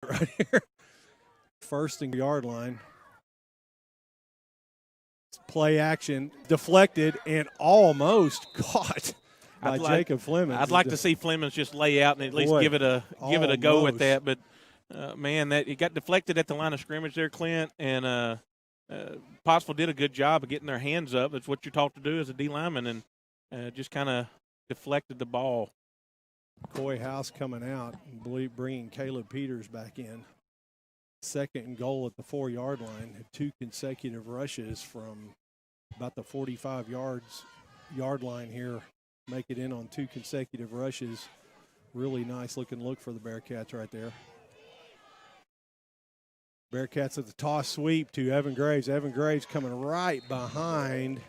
right here. First and yard line. Play action, deflected, and almost caught by Jacob Flemings. I'd like to see Flemings just lay out and at least give it a go with that. But, man, that it got deflected at the line of scrimmage there, Clint, and Pottsville did a good job of getting their hands up. That's what you're taught to do as a D lineman, and just kind of deflected the ball. Coy House coming out and bringing Caleb Peters back in. Second and goal at the 4-yard line. Had 2 consecutive rushes from about the 45-yard line here. Make it in on 2 consecutive rushes. Really nice looking look for the Bearcats right there. Bearcats at the toss sweep to Evan Graves. Evan Graves coming right behind.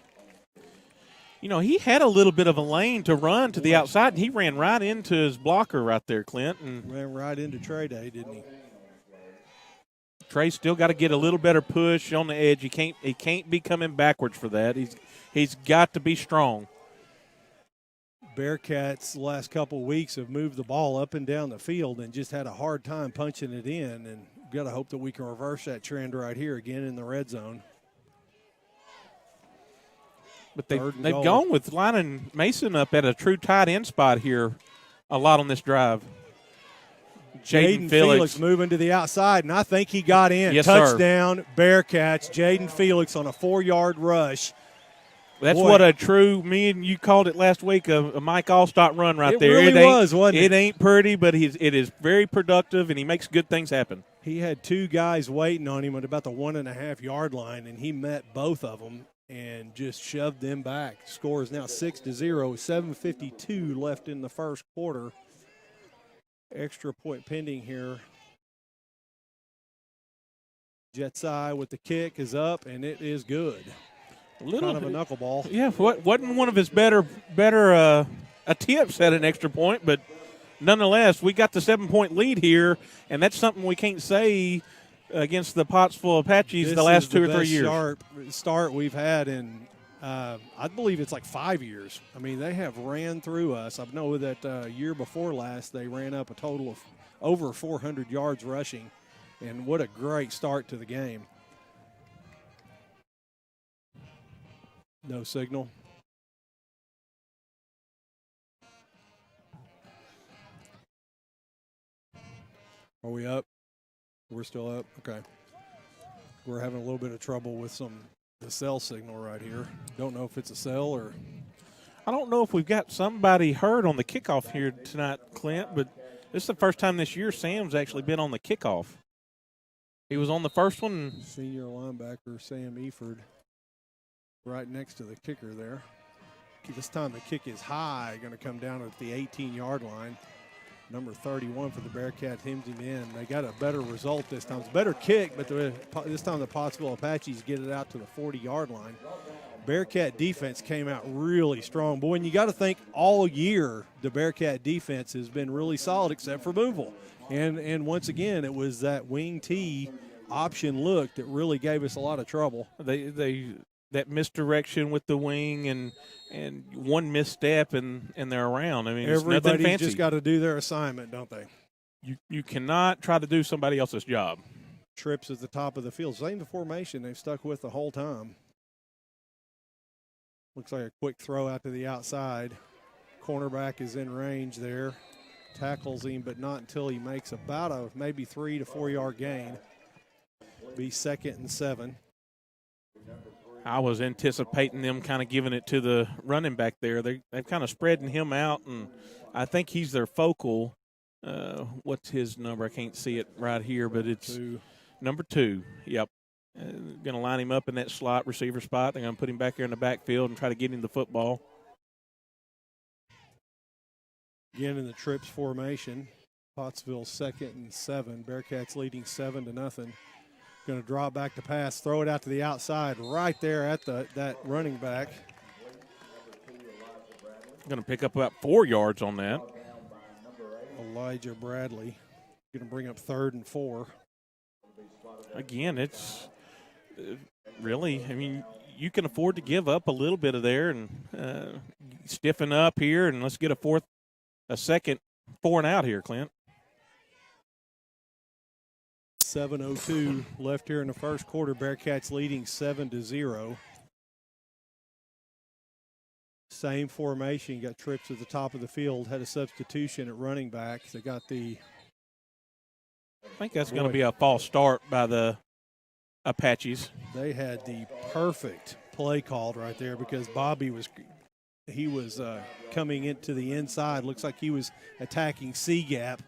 You know, he had a little bit of a lane to run to the outside, and he ran right into his blocker right there, Clint. And ran right into Trey Day, didn't he? Trey's still got to get a little better push on the edge. He can't be coming backwards for that. He's got to be strong. Bearcats the last couple of weeks have moved the ball up and down the field and just had a hard time punching it in, and we've got to hope that we can reverse that trend right here again in the red zone. But they've gone with lining Mason up at a true tight end spot here a lot on this drive. Jaden Felix moving to the outside, and I think he got in. Yes, touchdown, Bearcats. Jaden Felix on a 4-yard rush. That's what a true, me and you called it last week, a Mike Allstott run right there. It really was, wasn't it? It ain't pretty, but it is very productive, and he makes good things happen. He had 2 guys waiting on him at about the 1.5-yard line, and he met both of them and just shoved them back. Score is now 6-0, 7:52 left in the first quarter. Extra point pending here. Jetsai with the kick is up, and it is good. Kind of a knuckleball. Yeah, wasn't one of his better attempts at an extra point, but nonetheless, we got the 7-point lead here, and that's something we can't say against the Pottsville Apaches the last 2 or 3 years. Sharp start we've had in, I believe it's like 5 years. I mean, they have ran through us. I know that year before last, they ran up a total of over 400 yards rushing, and what a great start to the game. No signal. Are we up? We're still up? Okay. We're having a little bit of trouble with the cell signal right here. Don't know if it's a cell or. I don't know if we've got somebody hurt on the kickoff here tonight, Clint, but this is the first time this year Sam's actually been on the kickoff. He was on the first one. Senior linebacker Sam Eford right next to the kicker there. This time the kick is high, going to come down at the 18-yard line. Number 31 for the Bearcats hems him in. They got a better result this time. It's a better kick, but this time the Pottsville Apaches get it out to the 40-yard line. Bearcat defense came out really strong. Boy, and you got to think all year the Bearcat defense has been really solid except for Boonville. And once again, it was that wing T option look that really gave us a lot of trouble. That misdirection with the wing and one misstep and they're around. I mean, everybody's it's nothing fancy. Just got to do their assignment, don't they? You cannot try to do somebody else's job. Trips at the top of the field. Same the formation they've stuck with the whole time. Looks like a quick throw out to the outside. Cornerback is in range there. Tackles him, but not until he makes about a maybe 3 to 4 yard gain. Be 2nd and 7. I was anticipating them kind of giving it to the running back there. They've kind of spreading him out, and I think he's their focal. What's his number? I can't see it right here, but it's number 2. Yep. Going to line him up in that slot receiver spot. They're going to put him back here in the backfield and try to get him the football. Again in the trips formation. Pottsville 2nd and 7. Bearcats leading 7-0. Going to draw back the pass, throw it out to the outside right there at that running back. Going to pick up about 4 yards on that. Elijah Bradley going to bring up 3rd and 4. Again, it's really, I mean, you can afford to give up a little bit of there and stiffen up here, and let's get a second 4 and out here, Clint. 7:02 left here in the first quarter. Bearcats leading 7-0. Same formation. Got trips at the top of the field. Had a substitution at running back. They got the. I think that's going to be a false start by the Apaches. They had the perfect play called right there because Bobby was coming into the inside. Looks like he was attacking C-gap,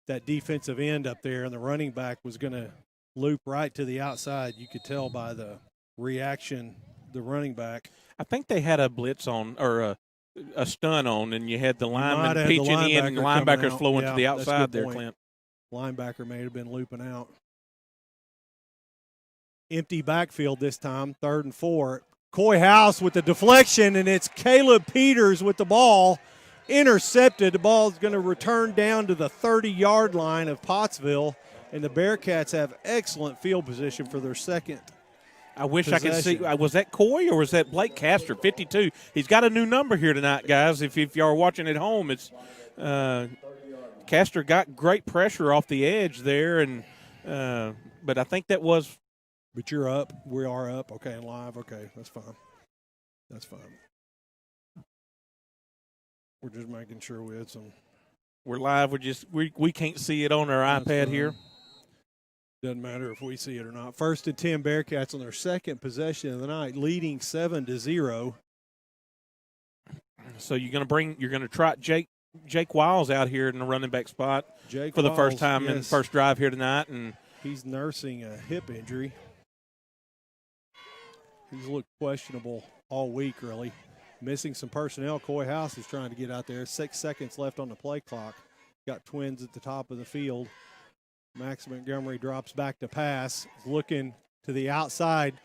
that defensive end up there, and the running back was going to loop right to the outside. You could tell by the reaction, the running back. I think they had a blitz on or a stun on, and you had the lineman pitching in and the linebackers flowing to the outside there, Clint. Linebacker may have been looping out. Empty backfield this time, 3rd and 4. Coy House with the deflection, and it's Caleb Peters with the ball. Intercepted. The ball is going to return down to the 30-yard line of Pottsville, and the Bearcats have excellent field position for their second. I wish I could see. Was that Coy or was that Blake Castor, 52? He's got a new number here tonight, guys. If y'all are watching at home, it's Castor got great pressure off the edge there, and but I think that was. But you're up. We are up. Okay, and live. Okay, that's fine. That's fine. We're just making sure we had some. We're live. We can't see it on our iPad here. Doesn't matter if we see it or not. 1st and 10 Bearcats on their second possession of the night, leading 7-0. So you're gonna trot Jake Wiles out here in the running back spot for the first time in the first drive here tonight, and he's nursing a hip injury. He's looked questionable all week, really. Missing some personnel. Coy House is trying to get out there. 6 seconds left on the play clock. Got twins at the top of the field. Max Montgomery drops back to pass, looking to the outside.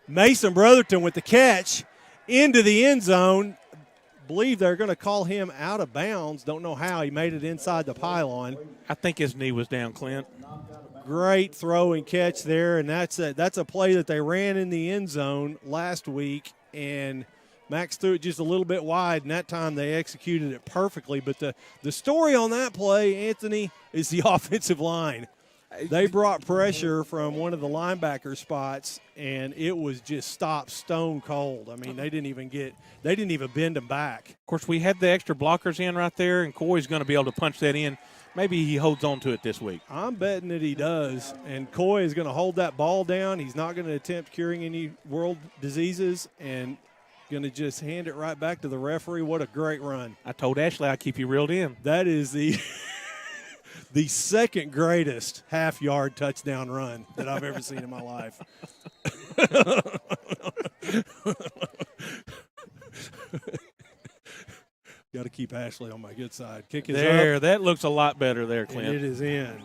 Mason Brotherton with the catch into the end zone. Believe they're going to call him out of bounds. Don't know how. He made it inside the pylon. I think his knee was down, Clint. Great throw and catch there, and that's a play that they ran in the end zone last week, and Max threw it just a little bit wide, and that time they executed it perfectly. But the story on that play, Anthony, is the offensive line. They brought pressure from one of the linebacker spots, and it was just stopped stone cold. I mean, they didn't even bend them back. Of course, we had the extra blockers in right there, and Coy's going to be able to punch that in. Maybe he holds on to it this week. I'm betting that he does, and Coy is going to hold that ball down. He's not going to attempt curing any world diseases, and going to just hand it right back to the referee. What a great run. I told Ashley I'd keep you reeled in. That is the the second greatest half-yard touchdown run that I've ever seen in my life. Got to keep Ashley on my good side. Kick is there. Up. That looks a lot better there, Clint. And it is in.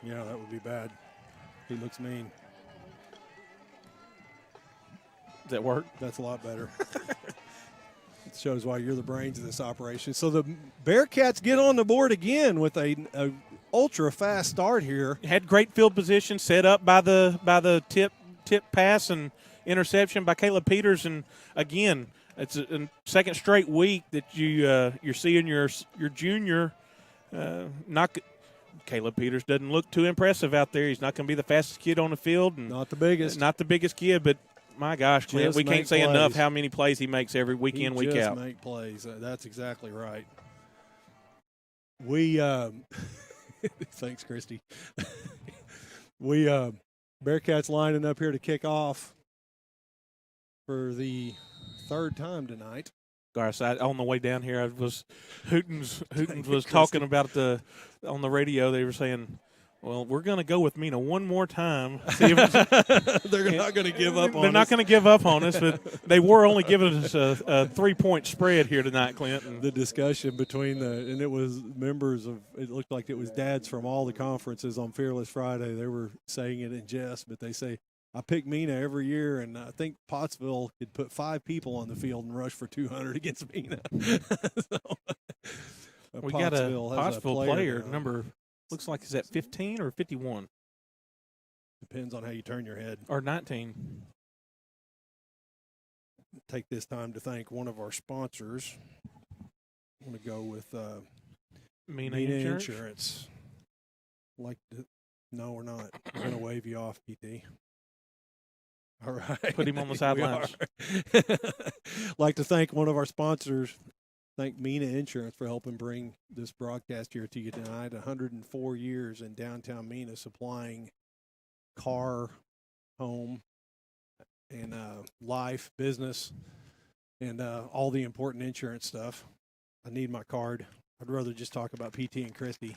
Yeah, that would be bad. He looks mean. Does that work? That's a lot better. It shows why you're the brains of this operation. So the Bearcats get on the board again with a ultra-fast start here. Had great field position set up by the tip pass and interception by Caleb Peters. And, again, it's a second straight week that you're seeing your junior not – Caleb Peters doesn't look too impressive out there. He's not going to be the fastest kid on the field. And not the biggest. Not the biggest kid, but, my gosh, Clint, we can't say enough how many plays he makes every week in, week out. Just make plays. That's exactly right. We thanks, Christy. We Bearcats lining up here to kick off for the third time tonight. Gosh, on the way down here, Hootens was talking about on the radio. They were saying, "Well, we're going to go with Mena one more time." See if they're not going to give up on us. They're not going to give up on us, but they were only giving us a 3-point spread here tonight, Clint. The discussion between and it was members of, it looked like it was dads from all the conferences on Fearless Friday. They were saying it in jest, but they say, I pick Mena every year, and I think Pottsville could put 5 people on the field and rush for 200 against Mena. We got a Pottsville player number, looks like is that 15 or 51? Depends on how you turn your head. Or 19. take this time to thank one of our sponsors. I want to go with Mena Insurance. Insurance. No, we're not. We're going to wave you off, PT. All right. Put him on the sidelines. Like to thank one of our sponsors. Thank Mena Insurance for helping bring this broadcast here to you tonight. 104 years in downtown Mena, supplying car, home, and life, business, and all the important insurance stuff. I need my card. I'd rather just talk about PT and Christy.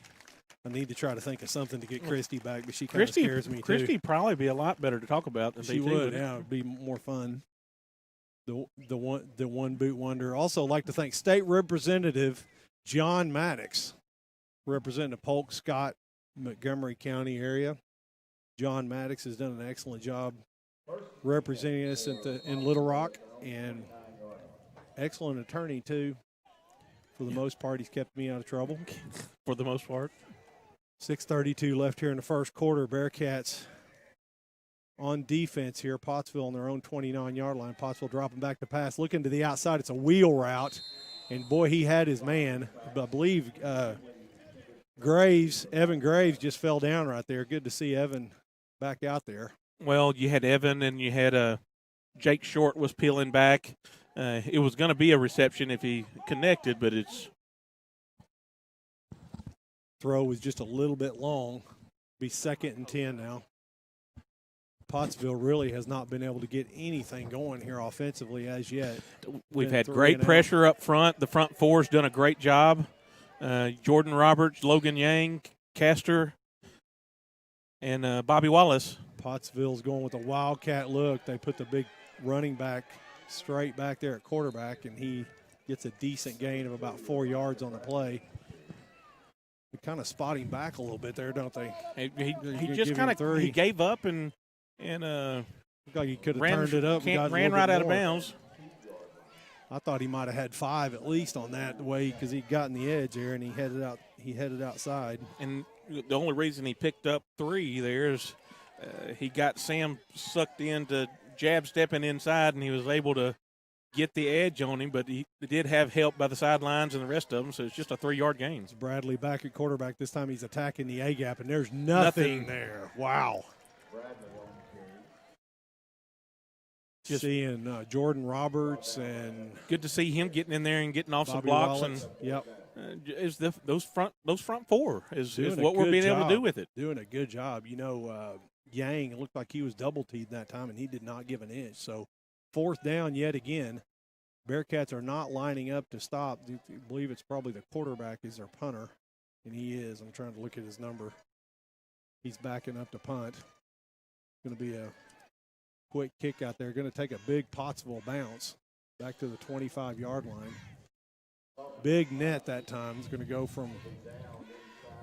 I need to try to think of something to get Christy back, but she kind of scares me too. Christy probably be a lot better to talk about than she PT would. Yeah, it'd be more fun. The one boot wonder. Also, like to thank State Representative John Maddox, representing the Polk, Scott, Montgomery County area. John Maddox has done an excellent job representing us in Little Rock, and excellent attorney too. For the most part, he's kept me out of trouble. For the most part. 6:32 left here in the first quarter. Bearcats on defense here. Potsville on their own 29-yard line. Potsville dropping back to pass. Looking to the outside. It's a wheel route. And, boy, he had his man. I believe Evan Graves just fell down right there. Good to see Evan back out there. Well, you had Evan and you had Jake Short was peeling back. It was going to be a reception if he connected, but it's – throw was just a little bit long. Be 2nd and 10 now. Pottsville really has not been able to get anything going here offensively as yet. We've had great pressure up front. The front four's done a great job. Jordan Roberts, Logan Yang, Castor, and Bobby Wallace. Pottsville's going with a wildcat look. They put the big running back straight back there at quarterback, and he gets a decent gain of about 4 yards on the play. They kind of spot him back a little bit there, don't they? He just kind of he gave up and looked like he could have turned it up and ran right out of bounds. I thought he might have had 5 at least on that way because he'd gotten the edge there and he headed outside. And the only reason he picked up 3 there is he got Sam sucked into jab stepping inside and he was able to get the edge on him, but he did have help by the sidelines and the rest of them, so it's just a 3-yard gain. It's Bradley back at quarterback. This time he's attacking the A-gap, and there's nothing there. Wow. Just seeing Jordan Roberts and good to see him getting in there and getting off Bobby some blocks. Wallace. And yep, is those front four is what we're being able to do with it. Doing a good job. You know, Yang, it looked like he was double-teed that time, and he did not give an inch. So 4th down yet again. Bearcats are not lining up to stop. I believe it's probably the quarterback is their punter, and he is. I'm trying to look at his number. He's backing up to punt. Going to be a quick kick out there. Going to take a big Pottsville bounce back to the 25-yard line. Big net that time. It's going to go from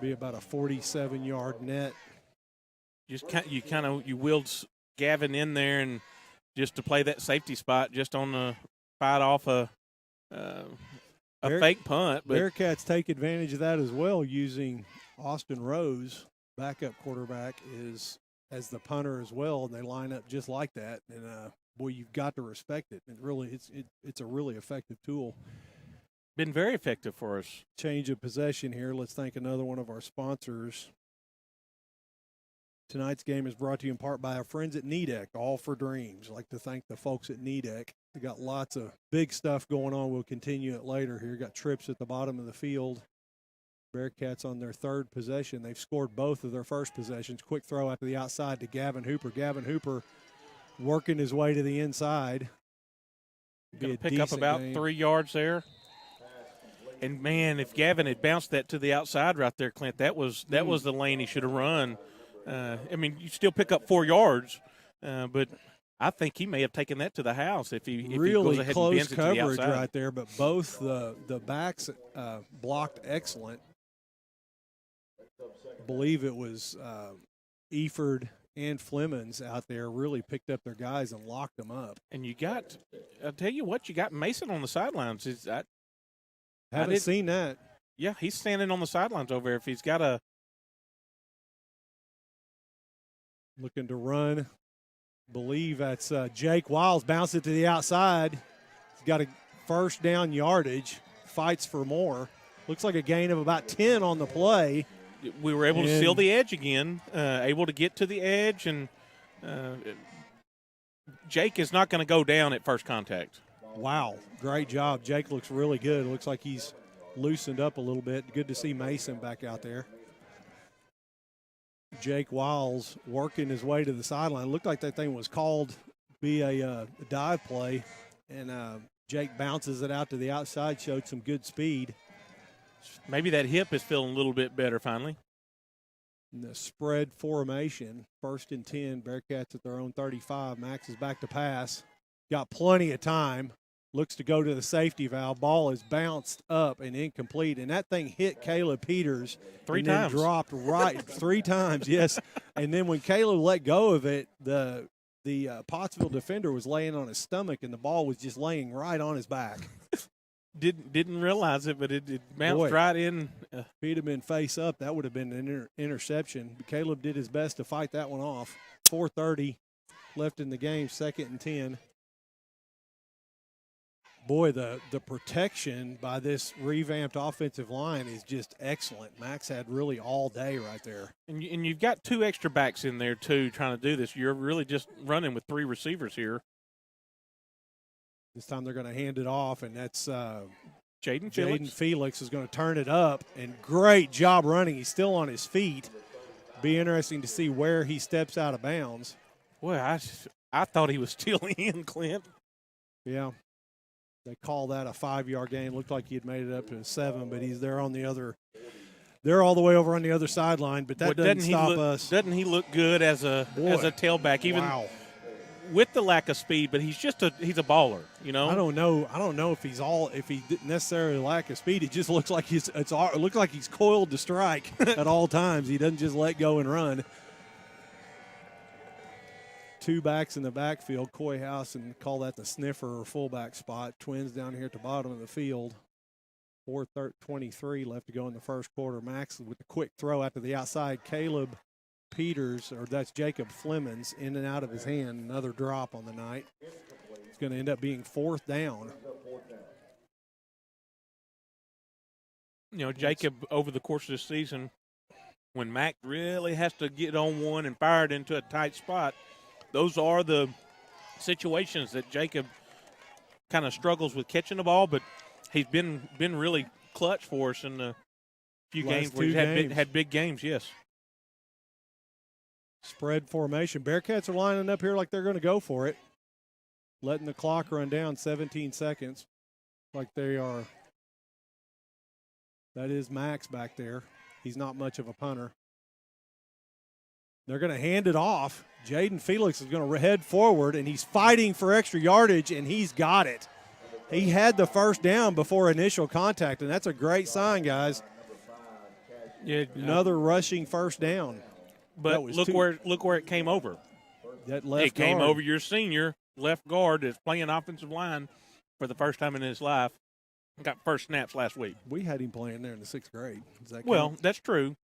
be about a 47-yard net. You wheeled Gavin in there and just to play that safety spot, just on the fight off a fake punt. But Bearcats take advantage of that as well, using Austin Rose, backup quarterback, as the punter as well, and they line up just like that. And boy, you've got to respect it. It's a really effective tool. Been very effective for us. Change of possession here. Let's thank another one of our sponsors. Tonight's game is brought to you in part by our friends at Nidec, All for Dreams. I'd like to thank the folks at Nidec. They got lots of big stuff going on. We'll continue it later here. Got trips at the bottom of the field. Bearcats on their 3rd possession. They've scored both of their first possessions. Quick throw out to the outside to Gavin Hooper. Gavin Hooper working his way to the inside. Pick up about 3 yards there. And, man, if Gavin had bounced that to the outside right there, Clint, that was the lane he should have run. I mean, you still pick up 4 yards, but I think he may have taken that to the house if he really goes ahead close and bends it to the coverage outside. right there. But both the backs blocked excellent. I believe it was Eford and Flemons out there really picked up their guys and locked them up. And I'll tell you what, you got Mason on the sidelines. Haven't seen that. Yeah, he's standing on the sidelines over there. If he's got a looking to run, believe that's Jake Wiles. Bounce it to the outside. He's got a first down yardage. Fights for more. Looks like a gain of about 10 on the play. We were able to seal the edge again, able to get to the edge, and Jake is not going to go down at first contact. Wow, great job. Jake looks really good. Looks like he's loosened up a little bit. Good to see Mason back out there. Jake Wiles working his way to the sideline. Looked like that thing was called to be a dive play, and Jake bounces it out to the outside, showed some good speed. Maybe that hip is feeling a little bit better finally. In the spread formation, 1st and 10, Bearcats at their own 35. Max is back to pass. Got plenty of time. Looks to go to the safety valve. Ball is bounced up and incomplete, and that thing hit Caleb Peters three times. Dropped right 3 times, yes. And then when Caleb let go of it, the Potsville defender was laying on his stomach, and the ball was just laying right on his back. Didn't realize it, but it bounced right in. If he'd have been face up, that would have been an interception. But Caleb did his best to fight that one off. 4:30 left in the game, 2nd and 10. Boy, the protection by this revamped offensive line is just excellent. Max had really all day right there. And you've got 2 extra backs in there, too, trying to do this. You're really just running with 3 receivers here. This time they're going to hand it off, and that's Jaden Felix is going to turn it up, and great job running. He's still on his feet. Be interesting to see where he steps out of bounds. Boy, I thought he was still in, Clint. Yeah. They call that a 5-yard gain. Looked like he had made it up to a 7, but he's there on the other. They're all the way over on the other sideline, but that doesn't stop us. Doesn't he look good as a tailback? Even with the lack of speed, but he's a baller. You know. I don't know if he didn't necessarily lack of speed. It just looks like it looks like he's coiled to strike at all times. He doesn't just let go and run. 2 backs in the backfield, Coy House, and call that the sniffer or fullback spot. Twins down here at the bottom of the field. 4:23 left to go in the first quarter. Max with the quick throw out to the outside. Caleb Peters, or that's Jacob Flemons, in and out of his hand. Another drop on the night. It's going to end up being 4th down. You know, Jacob, over the course of this season, when Mac really has to get on one and fire it into a tight spot, those are the situations that Jacob kind of struggles with catching the ball, but he's been really clutch for us in the few games where he's had big games, yes. Spread formation. Bearcats are lining up here like they're going to go for it. Letting the clock run down 17 seconds like they are. That is Max back there. He's not much of a punter. They're going to hand it off. Jaden Felix is going to head forward, and he's fighting for extra yardage, and he's got it. He had the first down before initial contact, and that's a great sign, guys. Yeah, another rushing first down. But look where it came over. That left it came over your senior left guard that's playing offensive line for the first time in his life. Got first snaps last week. We had him playing there in the 6th grade. That's true.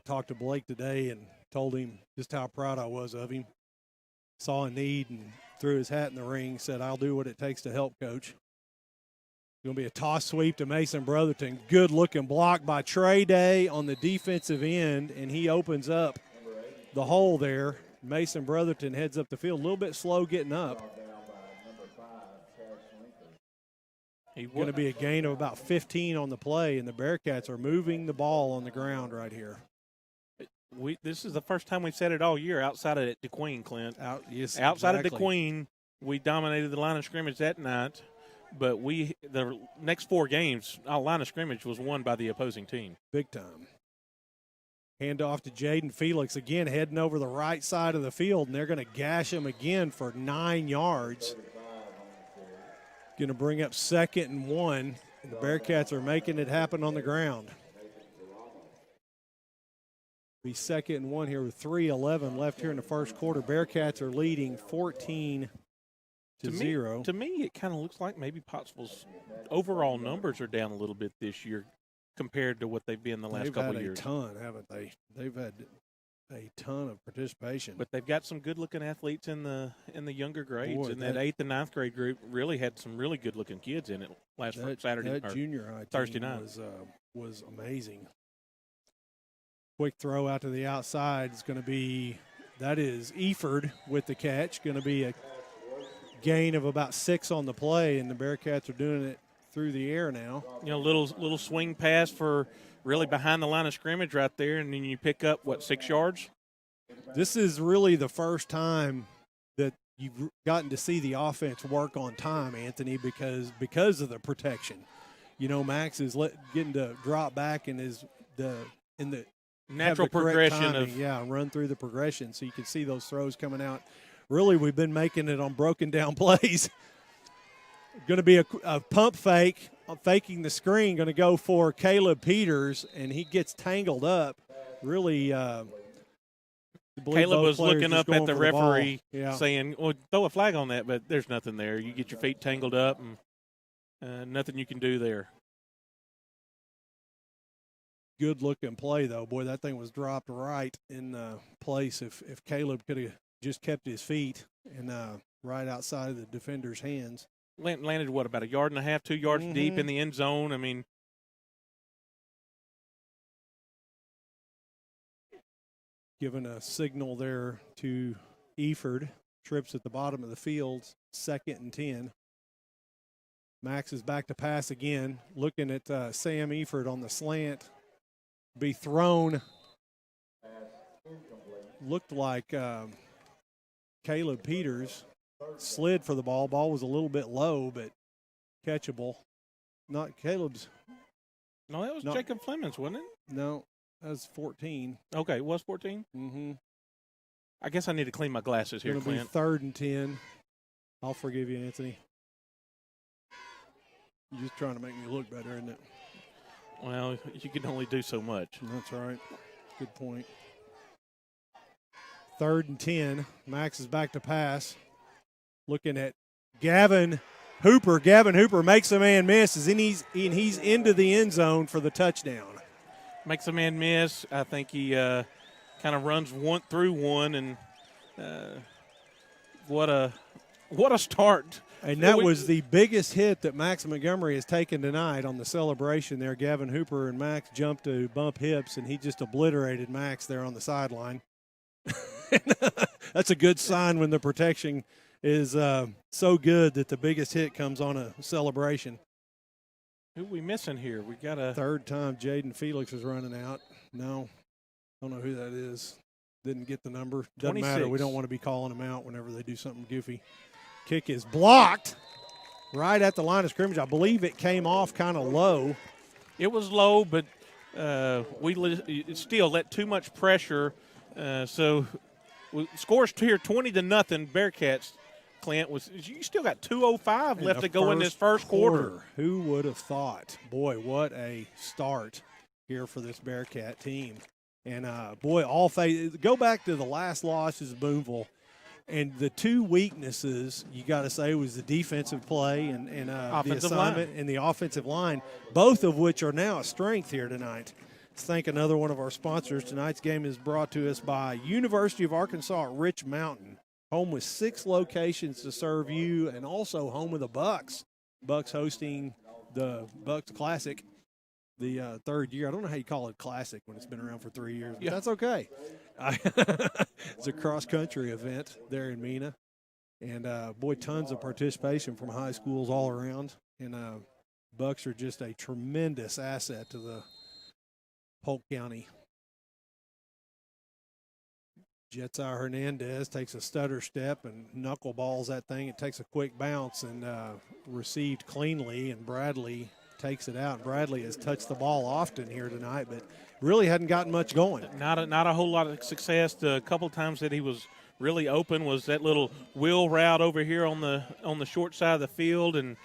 Talked to Blake today and told him just how proud I was of him. Saw a need and threw his hat in the ring, said, I'll do what it takes to help, Coach. Going to be a toss sweep to Mason Brotherton. Good-looking block by Trey Day on the defensive end, and he opens up the hole there. Mason Brotherton heads up the field. A little bit slow getting up. Going to be a gain of about 15 on the play, and the Bearcats are moving the ball on the ground right here. This is the first time we've said it all year outside of DeQueen, Clint. Outside of DeQueen, we dominated the line of scrimmage that night, but the next 4 games, our line of scrimmage was won by the opposing team. Big time. Hand off to Jaden Felix again, heading over the right side of the field, and they're going to gash him again for 9 yards. Going to bring up 2nd and 1. The Bearcats are making it happen on the ground. Be 2nd and 1 here with 3:11 left here in the first quarter. Bearcats are leading 14-0. To me, it kind of looks like maybe Pottsville's overall numbers are down a little bit this year compared to what they've been the last couple of years. They've had a ton, haven't they? They've had a ton of participation. But they've got some good-looking athletes in the younger grades. Boy, and that 8th and 9th grade group really had some really good-looking kids in it last Saturday. That junior high Thursday team night was amazing. Quick throw out to the outside is going to be, that is Eford with the catch. Going to be a gain of about 6 on the play, and the Bearcats are doing it through the air now. Little swing pass for really behind the line of scrimmage right there, and then you pick up, 6 yards? This is really the first time that you've gotten to see the offense work on time, Anthony, because of the protection. Max is getting to drop back and is in the natural progression run through the progression, so you can see those throws coming out. Really, we've been making it on broken down plays. Going to be a pump fake, faking the screen, going to go for Caleb Peters, and he gets tangled up. Really, Caleb was looking up at the referee saying, well, throw a flag on that, but there's nothing there. You get your feet tangled up, and nothing you can do there. Good looking play, though. Boy, that thing was dropped right in place. If Caleb could have just kept his feet and right outside of the defender's hands. Landed, about a yard and a half, 2 yards deep in the end zone? I mean, giving a signal there to Eford. Trips at the bottom of the field, 2nd and 10. Max is back to pass again, looking at Sam Eford on the slant. Be thrown. Looked like Caleb Peters slid for the ball. Ball was a little bit low, but catchable. Not Caleb's. No, that was Jacob Fleming's, wasn't it? No, that was 14. Okay, it was 14? Mm-hmm. I guess I need to clean my glasses here, Clint. It's going to be 3rd and 10. I'll forgive you, Anthony. You're just trying to make me look better, isn't it? Well, you can only do so much. That's right. Good point. 3rd and 10. Max is back to pass. Looking at Gavin Hooper. Gavin Hooper makes a man miss, and he's into the end zone for the touchdown. Makes a man miss. I think he kind of runs one through one, and what a start. And that was the biggest hit that Max Montgomery has taken tonight on the celebration there. Gavin Hooper and Max jumped to bump hips, and he just obliterated Max there on the sideline. That's a good sign when the protection is so good that the biggest hit comes on a celebration. Who are we missing here? We got a 3rd time Jaden Felix is running out. No, don't know who that is. Didn't get the number. Doesn't 26. matter. We don't want to be calling them out whenever they do something goofy. Kick is blocked right at the line of scrimmage. I believe it came off kind of low. It was low, but we still let too much pressure. So scores here 20-0. Bearcats. Clint, you still got 2:05 left to go in this first quarter. Who would have thought? Boy, what a start here for this Bearcat team. And, go back to the last losses of Boonville. And the two weaknesses, you got to say, was the defensive play and the assignment and the offensive line, both of which are now a strength here tonight. Let's thank another one of our sponsors. Tonight's game is brought to us by University of Arkansas at Rich Mountain, home with 6 locations to serve you, and also home of the Bucks. Bucks hosting the Bucks Classic, the 3rd year. I don't know how you call it classic when it's been around for 3 years, but that's okay. It's a cross-country event there in Mena. And, tons of participation from high schools all around. And Bucks are just a tremendous asset to the Polk County. Jetsai Hernandez takes a stutter step and knuckleballs that thing. It takes a quick bounce and received cleanly, and Bradley takes it out. Bradley has touched the ball often here tonight, but really hadn't gotten much going. Not a whole lot of success. The couple times that he was really open was that little wheel route over here on the short side of the field, and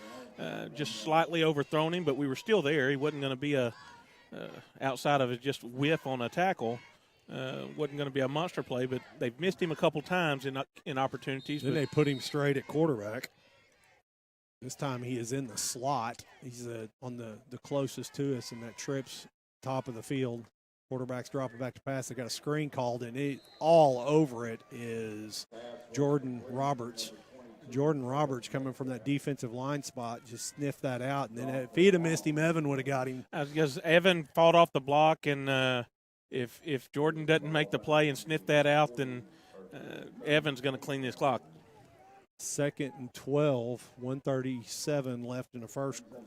just slightly overthrown him, but we were still there. He wasn't going to be outside of it just whiff on a tackle. Wasn't going to be a monster play, but they've missed him a couple times in opportunities. Then they put him straight at quarterback. This time he is in the slot. He's on the closest to us, and that trips top of the field. Quarterback's dropping back to pass. They got a screen called, and all over it is Jordan Roberts. Jordan Roberts coming from that defensive line spot just sniffed that out. And then if he'd have missed him, Evan would have got him. Because Evan fought off the block, and if Jordan doesn't make the play and sniff that out, then Evan's going to clean this clock. 2nd and 12, 1:37 left in the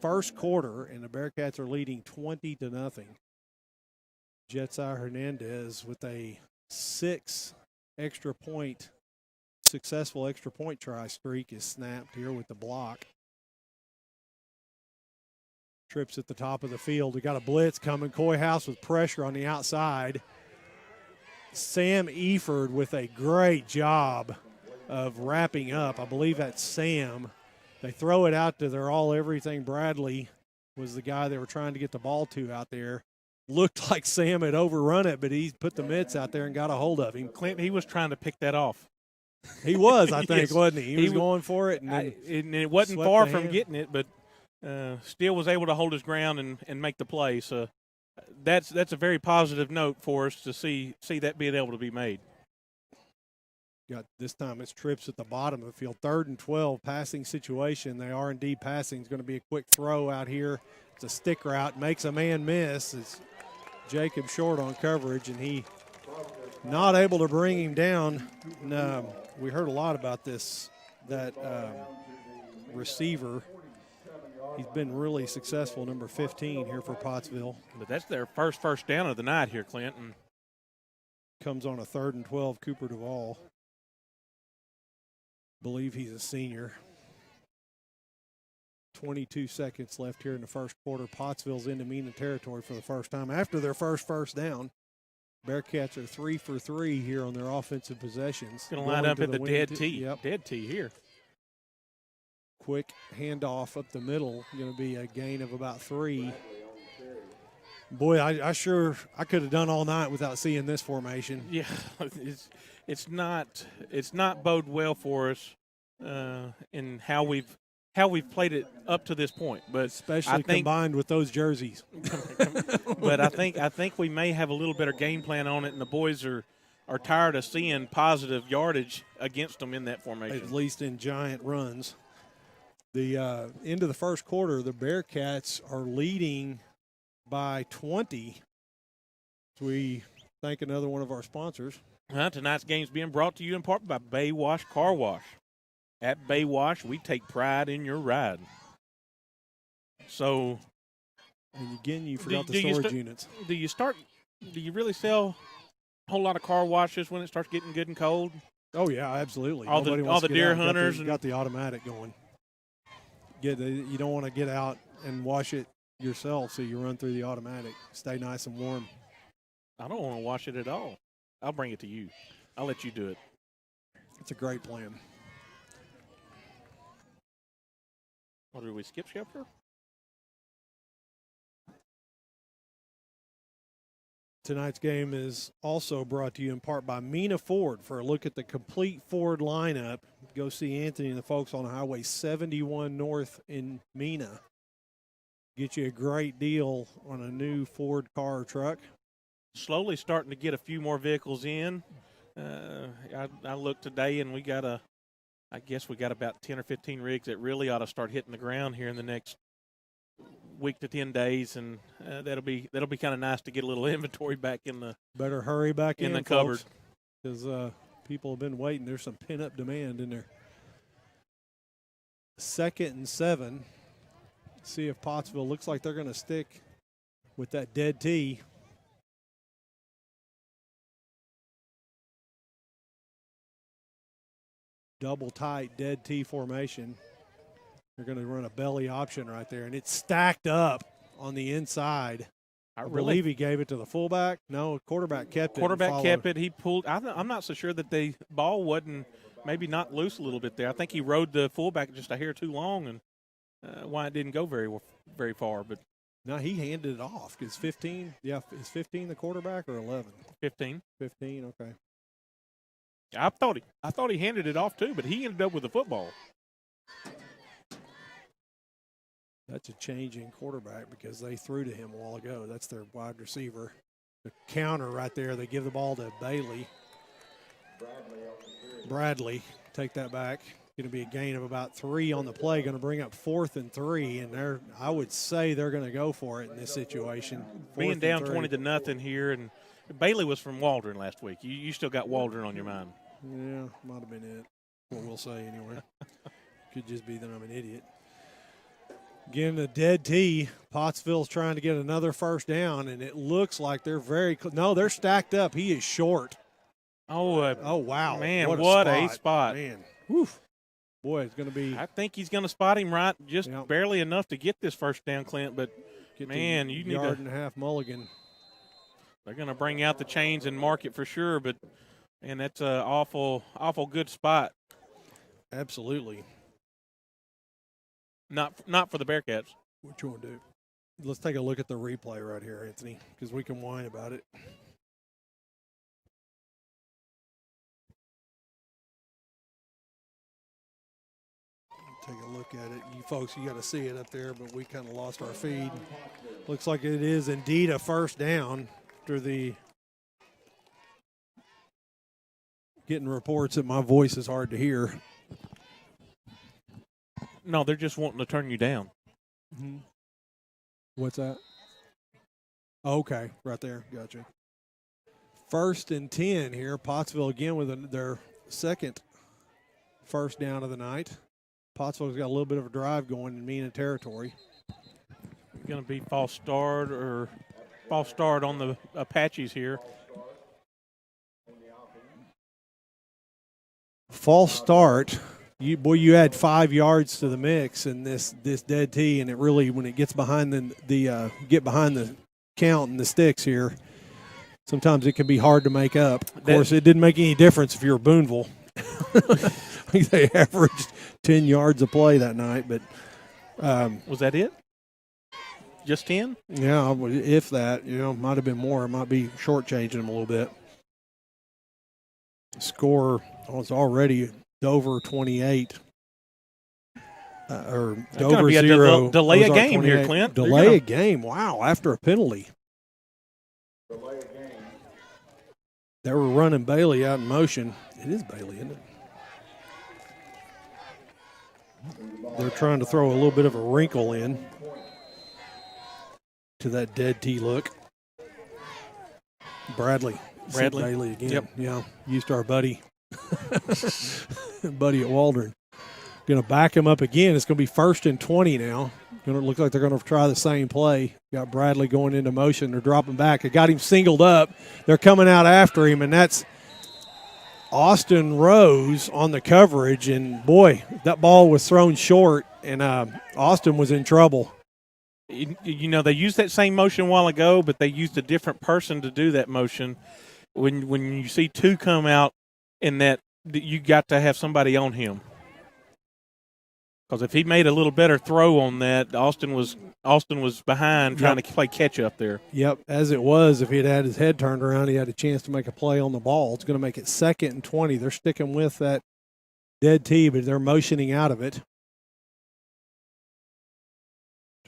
first quarter, and the Bearcats are leading 20-0. Jetsai Hernandez with a 6 successful extra point try streak is snapped here with the block. Trips at the top of the field. We got a blitz coming. Coy House with pressure on the outside. Sam Eford with a great job of wrapping up. I believe that's Sam. They throw it out to their all-everything. Bradley was the guy they were trying to get the ball to out there. Looked like Sam had overrun it, but he put the mitts out there and got a hold of him. Clint, he was trying to pick that off. He was, I think, yes. Wasn't he? He was going for it. And it wasn't far from getting it, but still was able to hold his ground and make the play. So that's a very positive note for us to see that being able to be made. Got this time it's trips at the bottom of the field. 3rd and 12 passing situation. They are indeed passing. It's going to be a quick throw out here. It's a stick route. Makes a man miss. It's Jacob short on coverage, and he not able to bring him down. No, we heard a lot about that receiver. He's been really successful, number 15 here for Pottsville. But that's their first down of the night here, Clinton. Comes on a 3rd and 12, Cooper Duvall. Believe he's a senior. 22 seconds left here in the first quarter. Pottsville's into Mena territory for the first time after their first down. Bearcats are 3 for 3 here on their offensive possessions. Going to line up at the dead tee. Yep. Dead tee here. Quick handoff up the middle. Going to be a gain of about 3. Boy, I could have done all night without seeing this formation. Yeah, it's not bode well for us in how we've played it up to this point, but especially combined with those jerseys. But I think we may have a little better game plan on it, and the boys are tired of seeing positive yardage against them in that formation. At least in giant runs. The end of the first quarter, the Bearcats are leading by 20. We thank another one of our sponsors. Tonight's game is being brought to you in part by Bay Wash Car Wash. At Bay Wash, we take pride in your ride. So, and again, you forgot the storage units. Do you really sell a whole lot of car washes when it starts getting good and cold? Oh yeah, absolutely. All the deer hunters got the automatic going. You don't want to get out and wash it yourself, so you run through the automatic. Stay nice and warm. I don't want to wash it at all. I'll bring it to you. I'll let you do it. It's a great plan. What, did we skip Schefter? Tonight's game is also brought to you in part by Mena Ford. For a look at the complete Ford lineup, go see Anthony and the folks on Highway 71 North in Mena. Get you a great deal on a new Ford car or truck. Slowly starting to get a few more vehicles in. I looked today, and we got about 10 or 15 rigs that really ought to start hitting the ground here in the next week to 10 days, and that'll be kind of nice to get a little inventory back in the. Better hurry back in the cupboard, because people have been waiting. There's some pent-up demand in there. 2nd and 7. See if Pottsville looks like they're going to stick with that dead tee. Double tight dead tee formation. They're going to run a belly option right there, and it's stacked up on the inside. I believe he gave it to the fullback. No, quarterback kept it. Quarterback kept it. He pulled. I'm not so sure that the ball wasn't maybe not loose a little bit there. I think he rode the fullback just a hair too long, and why it didn't go very far. But no, he handed it off. Is 15? Yeah, is 15 the quarterback or 11? 15. 15. Okay. I thought he handed it off too, but he ended up with the football. That's a change in quarterback because they threw to him a while ago. That's their wide receiver. The counter right there. They give the ball to Bailey. Bradley, take that back. Going to be a gain of about 3 on the play. Going to bring up 4th and 3, and I would say they're going to go for it in this situation. Being down 20-0 here, and Bailey was from Waldron last week. You still got Waldron on your mind. Yeah, might have been it. What we'll say anyway. Could just be that I'm an idiot. Again, a dead tee. Pottsville's trying to get another first down, and it looks like they're very no, they're stacked up. He is short. Oh, wow. Man, what a spot. Man, woof. Boy, it's going to be. I think he's going to spot him right just barely enough to get this first down, Clint, but, man, you need yard and a half mulligan. They're going to bring out the chains and mark it for sure, but, man, that's an awful, awful good spot. Absolutely. Not for the Bearcats. What you want to do? Let's take a look at the replay right here, Anthony, because we can whine about it. Take a look at it. You folks, you got to see it up there, but we kind of lost our feed. Looks like it is indeed a first down after the getting reports that my voice is hard to hear. No, they're just wanting to turn you down. Mm-hmm. What's that? Okay, right there. Gotcha. 1st and 10 here. Pottsville again with their second first down of the night. Pottsville's got a little bit of a drive going in Mena territory. Going to be false start on the Apaches here. False start. You add 5 yards to the mix in this dead tee, and it really, when it gets behind get behind the count and the sticks here, sometimes it can be hard to make up. Of course, it didn't make any difference if you were Boonville. I think they averaged 10 yards a play that night, but was that it? Just 10? Yeah, if that, might have been more. It might be shortchanging them a little bit. Score was already Dover 28. Or Dover be 0. Delay a game 28. Here, Clint. Delay a game. Wow, after a penalty. Delay a game. They were running Bailey out in motion. It is Bailey, isn't it? They're trying to throw a little bit of a wrinkle in to that dead tee look. Bradley. Bailey again. Yep. Yeah, used to our buddy at Waldron. Going to back him up again. It's going to be 1st and 20 now. Going to look like they're going to try the same play. Got Bradley going into motion. They're dropping back. They got him singled up. They're coming out after him, and that's Austin Rose on the coverage. And, boy, that ball was thrown short, and Austin was in trouble. You know, they used that same motion a while ago, but they used a different person to do that motion. When you see 2 come out in that, you got to have somebody on him. Because if he made a little better throw on that, Austin was behind trying to play catch up there. Yep, as it was, if he had his head turned around, he had a chance to make a play on the ball. It's going to make it 2nd and 20. They're sticking with that dead tee, but they're motioning out of it.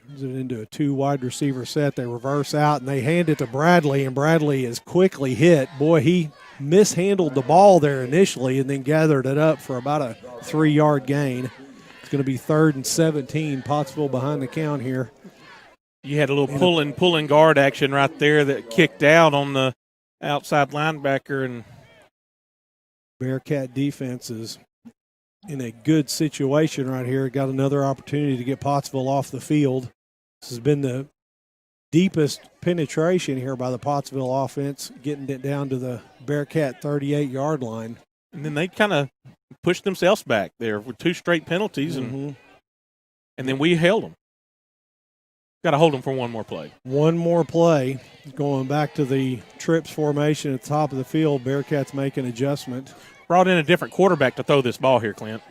Turns it into a 2 wide receiver set. They reverse out, and they hand it to Bradley, and Bradley is quickly hit. Boy, he mishandled the ball there initially and then gathered it up for about a 3-yard gain. It's going to be 3rd and 17. Pottsville behind the count here. You had a little pulling guard action right there that kicked out on the outside linebacker. And Bearcat defense is in a good situation right here. Got another opportunity to get Pottsville off the field. This has been the deepest penetration here by the Pottsville offense, getting it down to the Bearcat 38-yard line. And then they kind of pushed themselves back there with 2 straight penalties, and then we held them. Got to hold them for one more play. One more play. Going back to the trips formation at the top of the field, Bearcats make an adjustment. Brought in a different quarterback to throw this ball here, Clint.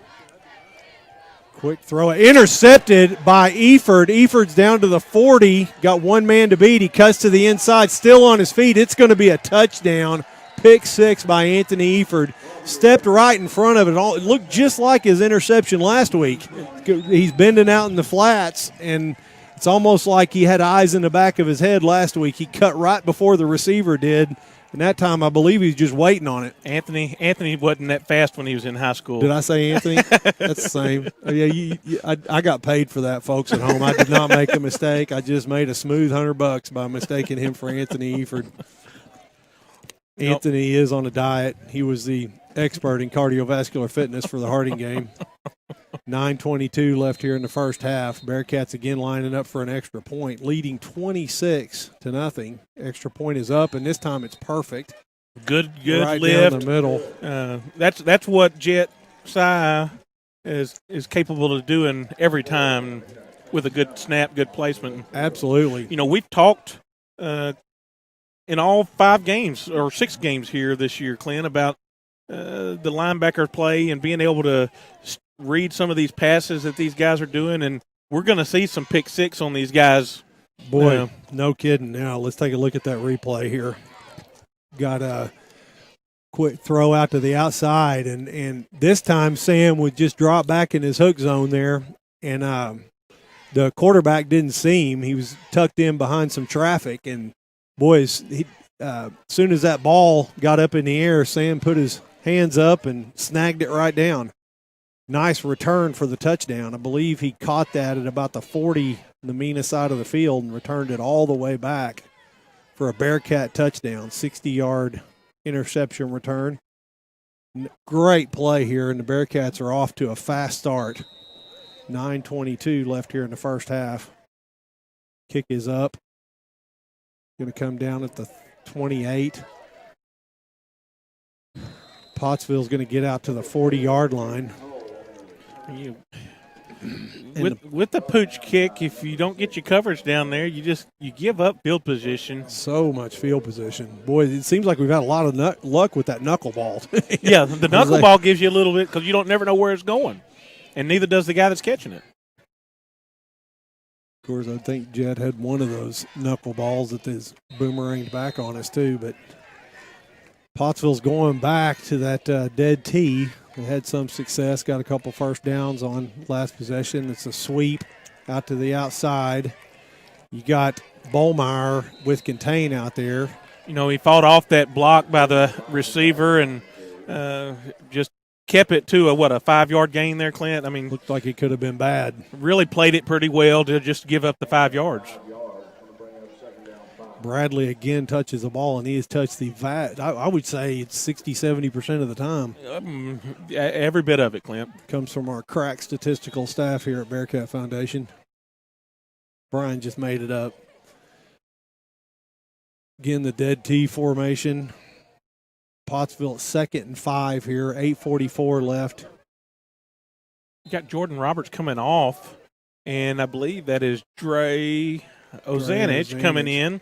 Quick throw. Intercepted by Eford. Eford's down to the 40. Got one man to beat. He cuts to the inside, still on his feet. It's going to be a touchdown. Pick 6 by Anthony Eford. Stepped right in front of it. It looked just like his interception last week. He's bending out in the flats, and It's almost like he had eyes in the back of his head last week. He cut right before the receiver did, and that time I believe he was just waiting on it. Anthony wasn't that fast when he was in high school. Did I say Anthony? That's the same. I got paid for that, folks at home. I did not make a mistake. I just made a smooth $100 by mistaking him for Anthony Eford. Anthony is on a diet. He was the expert in cardiovascular fitness for the Harding game. 9:22 left here in the first half. Bearcats again lining up for an extra point, leading 26-0. Extra point is up, and this time it's perfect. Good right lift down the middle. That's what Jet Sy is capable of doing every time with a good snap, good placement. Absolutely. You know, we've talked in all 5 games or 6 games here this year, Clint, about the linebacker play and being able to read some of these passes that these guys are doing, and we're going to see some pick six on these guys. Boy, no kidding. Now let's take a look at that replay here. Got a quick throw out to the outside, and this time Sam would just drop back in his hook zone there, and the quarterback didn't see him. He was tucked in behind some traffic, and boys, as soon as that ball got up in the air, Sam put his hands up and snagged it right down. Nice return for the touchdown. I believe he caught that at about the 40, the Mena side of the field, and returned it all the way back for a Bearcat touchdown, 60-yard interception return. Great play here, and the Bearcats are off to a fast start. 9:22 left here in the first half. Kick is up. Going to come down at the 28. Pottsville's going to get out to the 40-yard line. With the pooch kick, if you don't get your coverage down there, you give up field position. So much field position. Boy, it seems like we've had a lot of luck with that knuckleball. Yeah, the knuckleball gives you a little bit because you don't never know where it's going, and neither does the guy that's catching it. Of course, I think Jed had one of those knuckleballs that is boomeranged back on us too, but Pottsville's going back to that dead tee. They had some success, got a couple first downs on last possession. It's a sweep out to the outside. You got Bollmeyer with contain out there. You know, he fought off that block by the receiver and just kept it to a 5-yard gain there, Clint. I mean, looked like it could have been bad. Really played it pretty well to just give up the 5 yards. Bradley again touches the ball, and he has touched I would say it's 60-70% of the time. Every bit of it, Clint. Comes from our crack statistical staff here at Bearcat Foundation. Brian just made it up. Again, the dead T formation. Pottsville 2nd and 5 here, 8:44 left. You got Jordan Roberts coming off, and I believe that is Dre Ozanich coming in.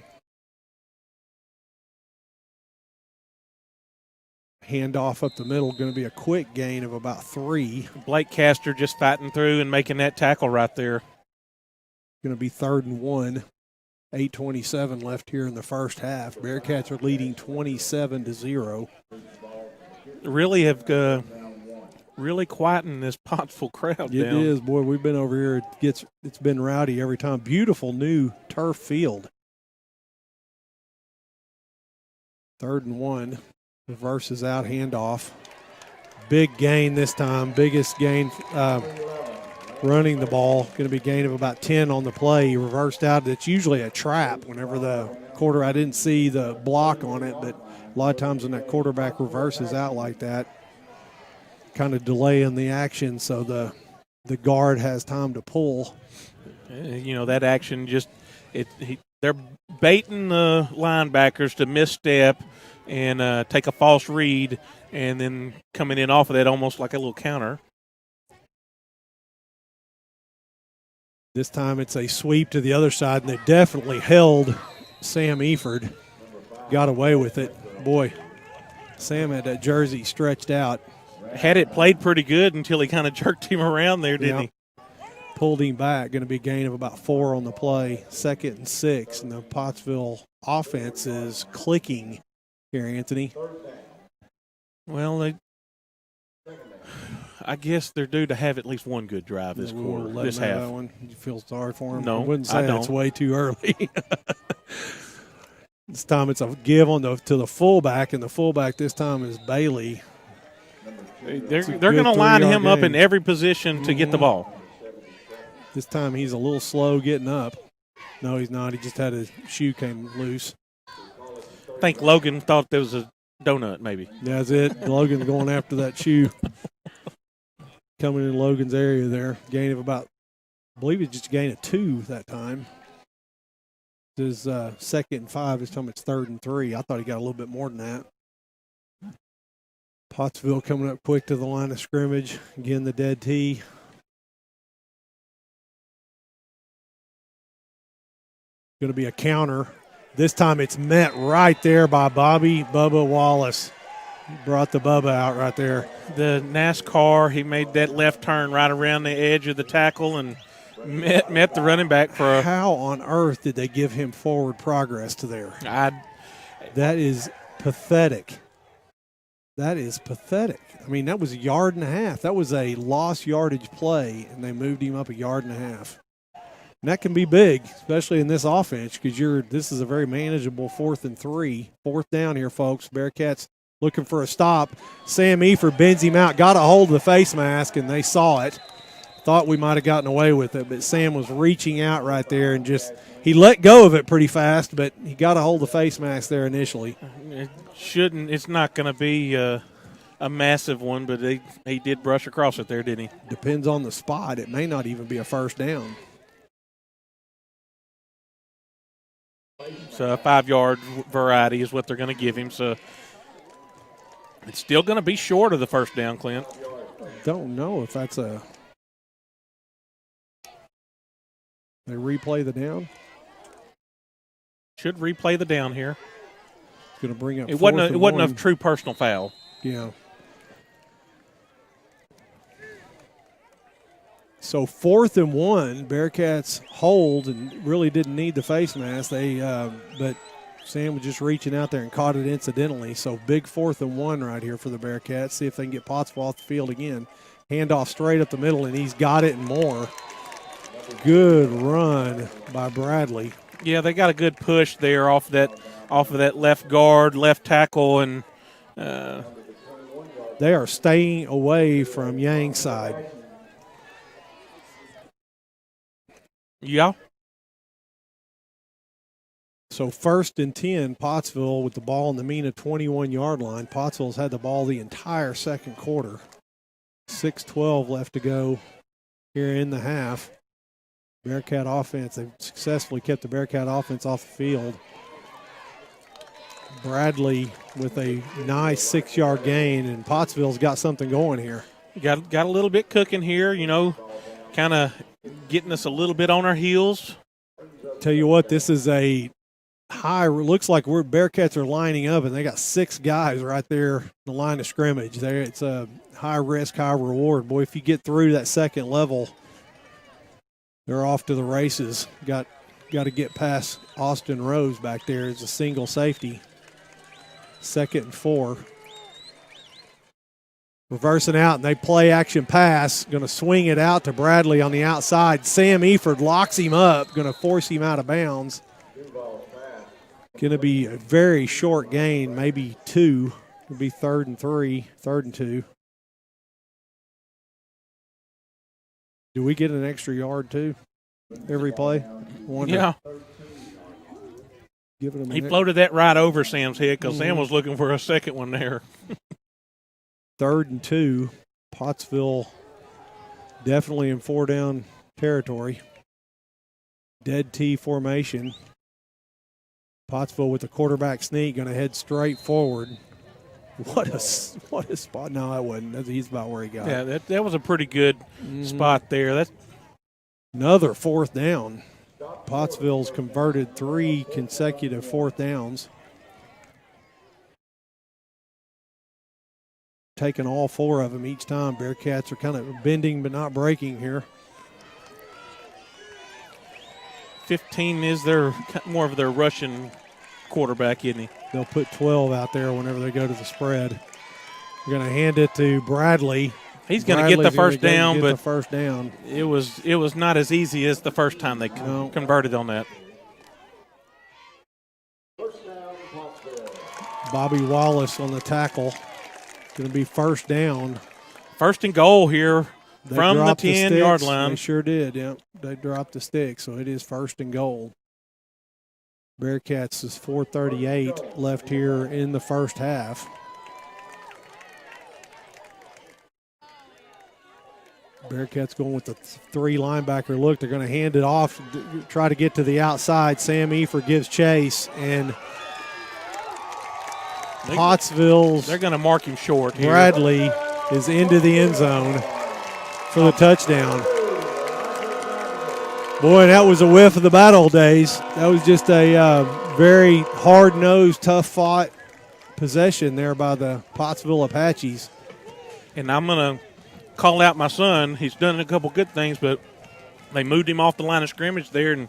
Handoff up the middle, going to be a quick gain of about 3. Blake Castor just fighting through and making that tackle right there. Going to be 3rd and 1. 8:27 left here in the first half. Bearcats are leading 27-0. Really have really quietened this Pottsville crowd down. It is, boy. We've been over here. It's been rowdy every time. Beautiful new turf field. 3rd and 1. Reverses out, handoff. Big gain this time. Biggest gain running the ball. Going to be a gain of about 10 on the play. He reversed out. It's usually a trap whenever I didn't see the block on it, but a lot of times when that quarterback reverses out like that, kind of delaying the action so the guard has time to pull. You know, that action they're baiting the linebackers to misstep and take a false read, and then coming in off of that almost like a little counter. This time it's a sweep to the other side, and they definitely held Sam Eford. Got away with it. Boy, Sam had that jersey stretched out. Had it played pretty good until he kind of jerked him around there, didn't he? Pulled him back. Going to be a gain of about 4 on the play. 2nd and 6, and the Pottsville offense is clicking here, Anthony. Well, I guess they're due to have at least one good drive this quarter, this half. That one. You feel sorry for him? No, I wouldn't say I don't. it's way too early. This time it's a give to the fullback, and the fullback this time is Bailey. They're going to line him up in every position to get the ball. This time he's a little slow getting up. No, he's not. He just had his shoe came loose. I think Logan thought there was a donut, maybe. That's it. Logan's going after that shoe. Coming in Logan's area there. Gain of about, I believe it's just a gain of 2 that time. This is 2nd and 5. This time it's 3rd and 3. I thought he got a little bit more than that. Pottsville coming up quick to the line of scrimmage. Again, the dead tee. Going to be a counter. This time it's met right there by Bubba Wallace. Brought the Bubba out right there. The NASCAR, he made that left turn right around the edge of the tackle and met the running back for a. How on earth did they give him forward progress to there? That is pathetic. That is pathetic. I mean, that was 1.5 yards. That was a lost yardage play, and they moved him up 1.5 yards. And that can be big, especially in this offense, because this is a very manageable 4th and 3. 4th down here, folks. Bearcats looking for a stop. Sam Eford bends him out, got a hold of the face mask, and they saw it. Thought we might have gotten away with it, but Sam was reaching out right there and he let go of it pretty fast, but he got a hold of the face mask there initially. It's not going to be a massive one, but he did brush across it there, didn't he? Depends on the spot. It may not even be a first down. So a 5-yard variety is what they're going to give him. So it's still going to be short of the first down, Clint. Don't know if that's a – they replay the down? Should replay the down here. It's going to bring up it wasn't a true personal foul. Yeah. So 4th and 1, Bearcats hold and really didn't need the face mask. But Sam was just reaching out there and caught it incidentally. So big 4th and 1 right here for the Bearcats. See if they can get Pottsville off the field again. Handoff straight up the middle, and he's got it and more. Good run by Bradley. Yeah, they got a good push there off of that left guard, left tackle, and they are staying away from Yang's side. Yeah. So 1st and 10, Pottsville with the ball in the Mena 21-yard line. Pottsville's had the ball the entire second quarter. 6:12 left to go here in the half. Bearcat offense, they've successfully kept the Bearcat offense off the field. Bradley with a nice 6-yard gain, and Pottsville's got something going here. Got a little bit cooking here, kind of getting us a little bit on our heels. Tell you what, this is a high, looks like Bearcats are lining up, and they got 6 guys right there in the line of scrimmage. There, it's a high risk, high reward. Boy, if you get through that second level, they're off to the races. Got to get past Austin Rose back there. It's a single safety. 2nd and 4. Reversing out, and they play action pass. Going to swing it out to Bradley on the outside. Sam Eford locks him up. Going to force him out of bounds. Going to be a very short gain, maybe 2. It'll be 3rd and 3, 3rd and 2. Do we get an extra yard too? Every play? Yeah. Give it a he floated that right over Sam's head because Sam was looking for a second one there. 3rd and 2. Pottsville definitely in 4-down territory. Dead T formation. Pottsville with the quarterback sneak, going to head straight forward. What a spot. No, that wasn't. He's about where he got it. Yeah, that was a pretty good spot there. That's another 4th down. Pottsville's converted 3 consecutive 4th downs. Taking all 4 of them each time. Bearcats are kind of bending but not breaking here. 15 is more of their Russian quarterback, isn't he? They'll put 12 out there whenever they go to the spread. They're going to hand it to Bradley. He's going to get the Bradley's first down, get but the first down. it was not as easy as the first time they converted on that. First down, Potsville. Bobby Wallace on the tackle. Going to be first down. First and goal here from the 10-yard line. They sure did, yeah. They dropped the stick, so it is first and goal. Bearcats is 4:38 left here in the first half. Bearcats going with the three linebacker look. They're going to hand it off, try to get to the outside. Sam Efer gives chase, and Pottsville's they're going to mark him short here. Bradley is into the end zone for the touchdown. Boy, that was a whiff of the bad old days. That was just a very hard-nosed, tough-fought possession there by the Potsville Apaches. And I'm going to call out my son. He's done a couple good things, but they moved him off the line of scrimmage there and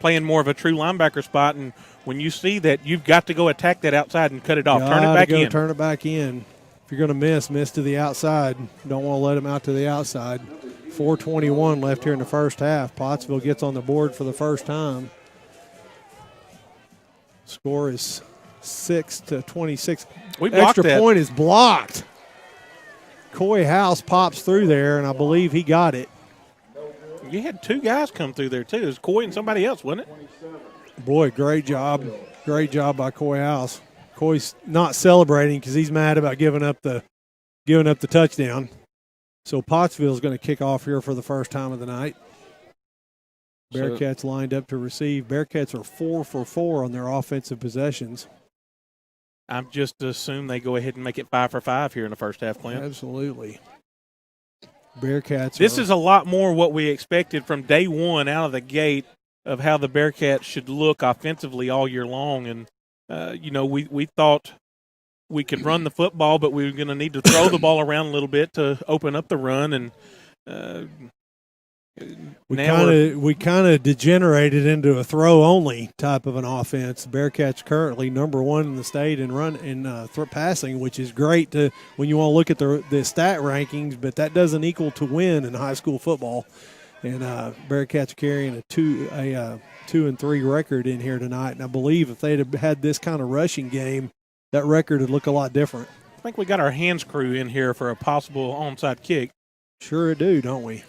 playing more of a true linebacker spot. And when you see that, you've got to go attack that outside and cut it off. Turn it back in. Turn it back in. If you're going to miss to the outside. Don't want to let him out to the outside. 4:21 left here in the first half. Pottsville gets on the board for the first time. Score is 6-26. We blocked Extra that. point is blocked. Coy House pops through there, and I believe he got it. You had two guys come through there, too. It was Coy and somebody else, wasn't it? Boy, great job. Great job by Coy House. Coy's not celebrating because he's mad about giving up the touchdown. So Pottsville's going to kick off here for the first time of the night. Bearcats lined up to receive. Bearcats are 4 for 4 on their offensive possessions. I've just assumed they go ahead and make it 5 for 5 here in the first half, Clint. Absolutely. Bearcats. This is a lot more what we expected from day one out of the gate of how the Bearcats should look offensively all year long. And, we thought we could run the football, but we were going to need to throw the ball around a little bit to open up the run. And we kind of degenerated into a throw-only type of an offense. Bearcats currently number 1 in the state in passing, which is great when you want to look at the stat rankings, but that doesn't equal to win in high school football. And Bearcats carrying a 2-3 record in here tonight. And I believe if they'd have had this kind of rushing game, that record would look a lot different. I think we got our hands crew in here for a possible onside kick. Sure do, don't we?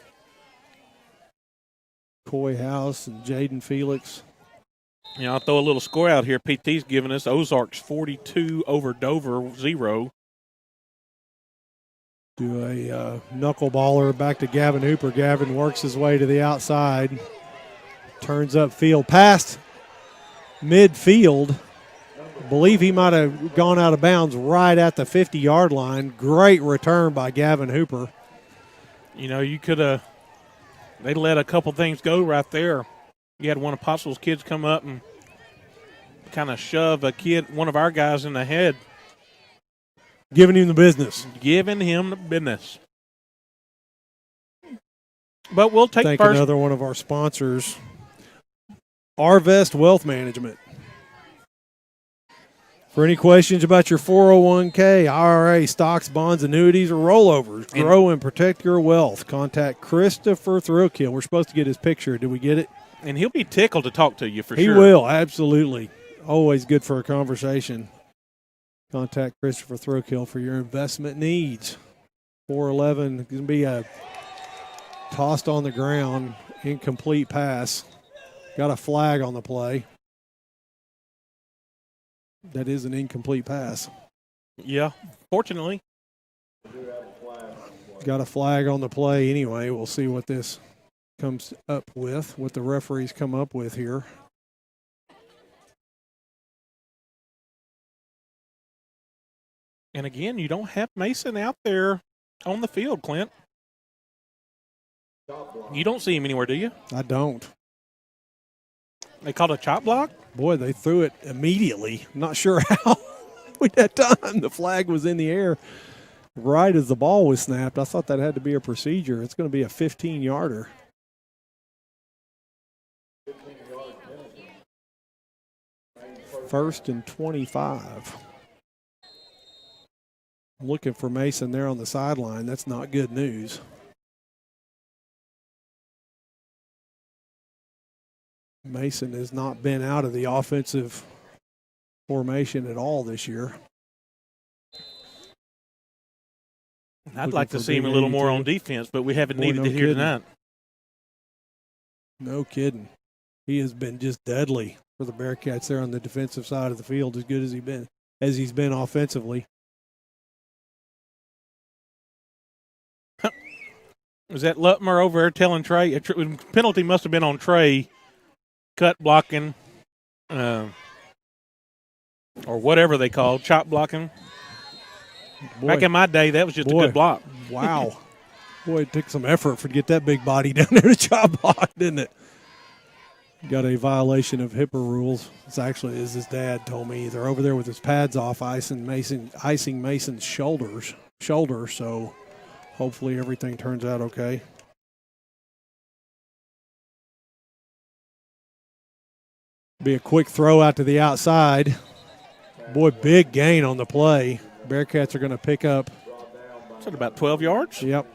Coy House and Jaden Felix. I'll throw a little score out here. PT's giving us Ozarks 42 over Dover 0. Do a knuckleballer back to Gavin Hooper. Gavin works his way to the outside. Turns upfield. Past midfield. I believe he might have gone out of bounds right at the 50-yard line. Great return by Gavin Hooper. You could have – they let a couple things go right there. You had one of Pottsville's kids come up and kind of shove one of our guys in the head. Giving him the business. But we'll take Thank first. Another one of our sponsors, Arvest Wealth Management. For any questions about your 401k, IRA, stocks, bonds, annuities, or rollovers, grow and protect your wealth. Contact Christopher Throkill. We're supposed to get his picture. Did we get it? And he'll be tickled to talk to you for sure. He will, absolutely. Always good for a conversation. Contact Christopher Throkill for your investment needs. 411 going to be a tossed on the ground, incomplete pass. Got a flag on the play. That is an incomplete pass. Yeah, fortunately. Got a flag on the play anyway. We'll see what this comes up with, what the referees come up with here. And again, you don't have Mason out there on the field, Clint. You don't see him anywhere, do you? I don't. They called a chop block? Boy, they threw it immediately. Not sure how. With that time, the flag was in the air right as the ball was snapped. I thought that had to be a procedure. It's going to be a 15-yarder. First and 25. Looking for Mason there on the sideline. That's not good news. Mason has not been out of the offensive formation at all this year. I'd like to see him a little more on defense, but we haven't needed it here tonight. No kidding. He has been just deadly for the Bearcats there on the defensive side of the field, as good as he's been offensively. Was that Lutmer over there telling Trey? A penalty must have been on Trey, cut blocking, or whatever they call chop blocking. Boy, back in my day, that was just a good block. Wow. Boy, it took some effort to get that big body down there to chop block, didn't it? Got a violation of HIPAA rules. It's actually, as his dad told me, they're over there with his pads off, icing Mason's shoulder. So hopefully everything turns out okay. Be a quick throw out to the outside. Boy, big gain on the play. Bearcats are going to pick up. Is it about 12 yards? Yep.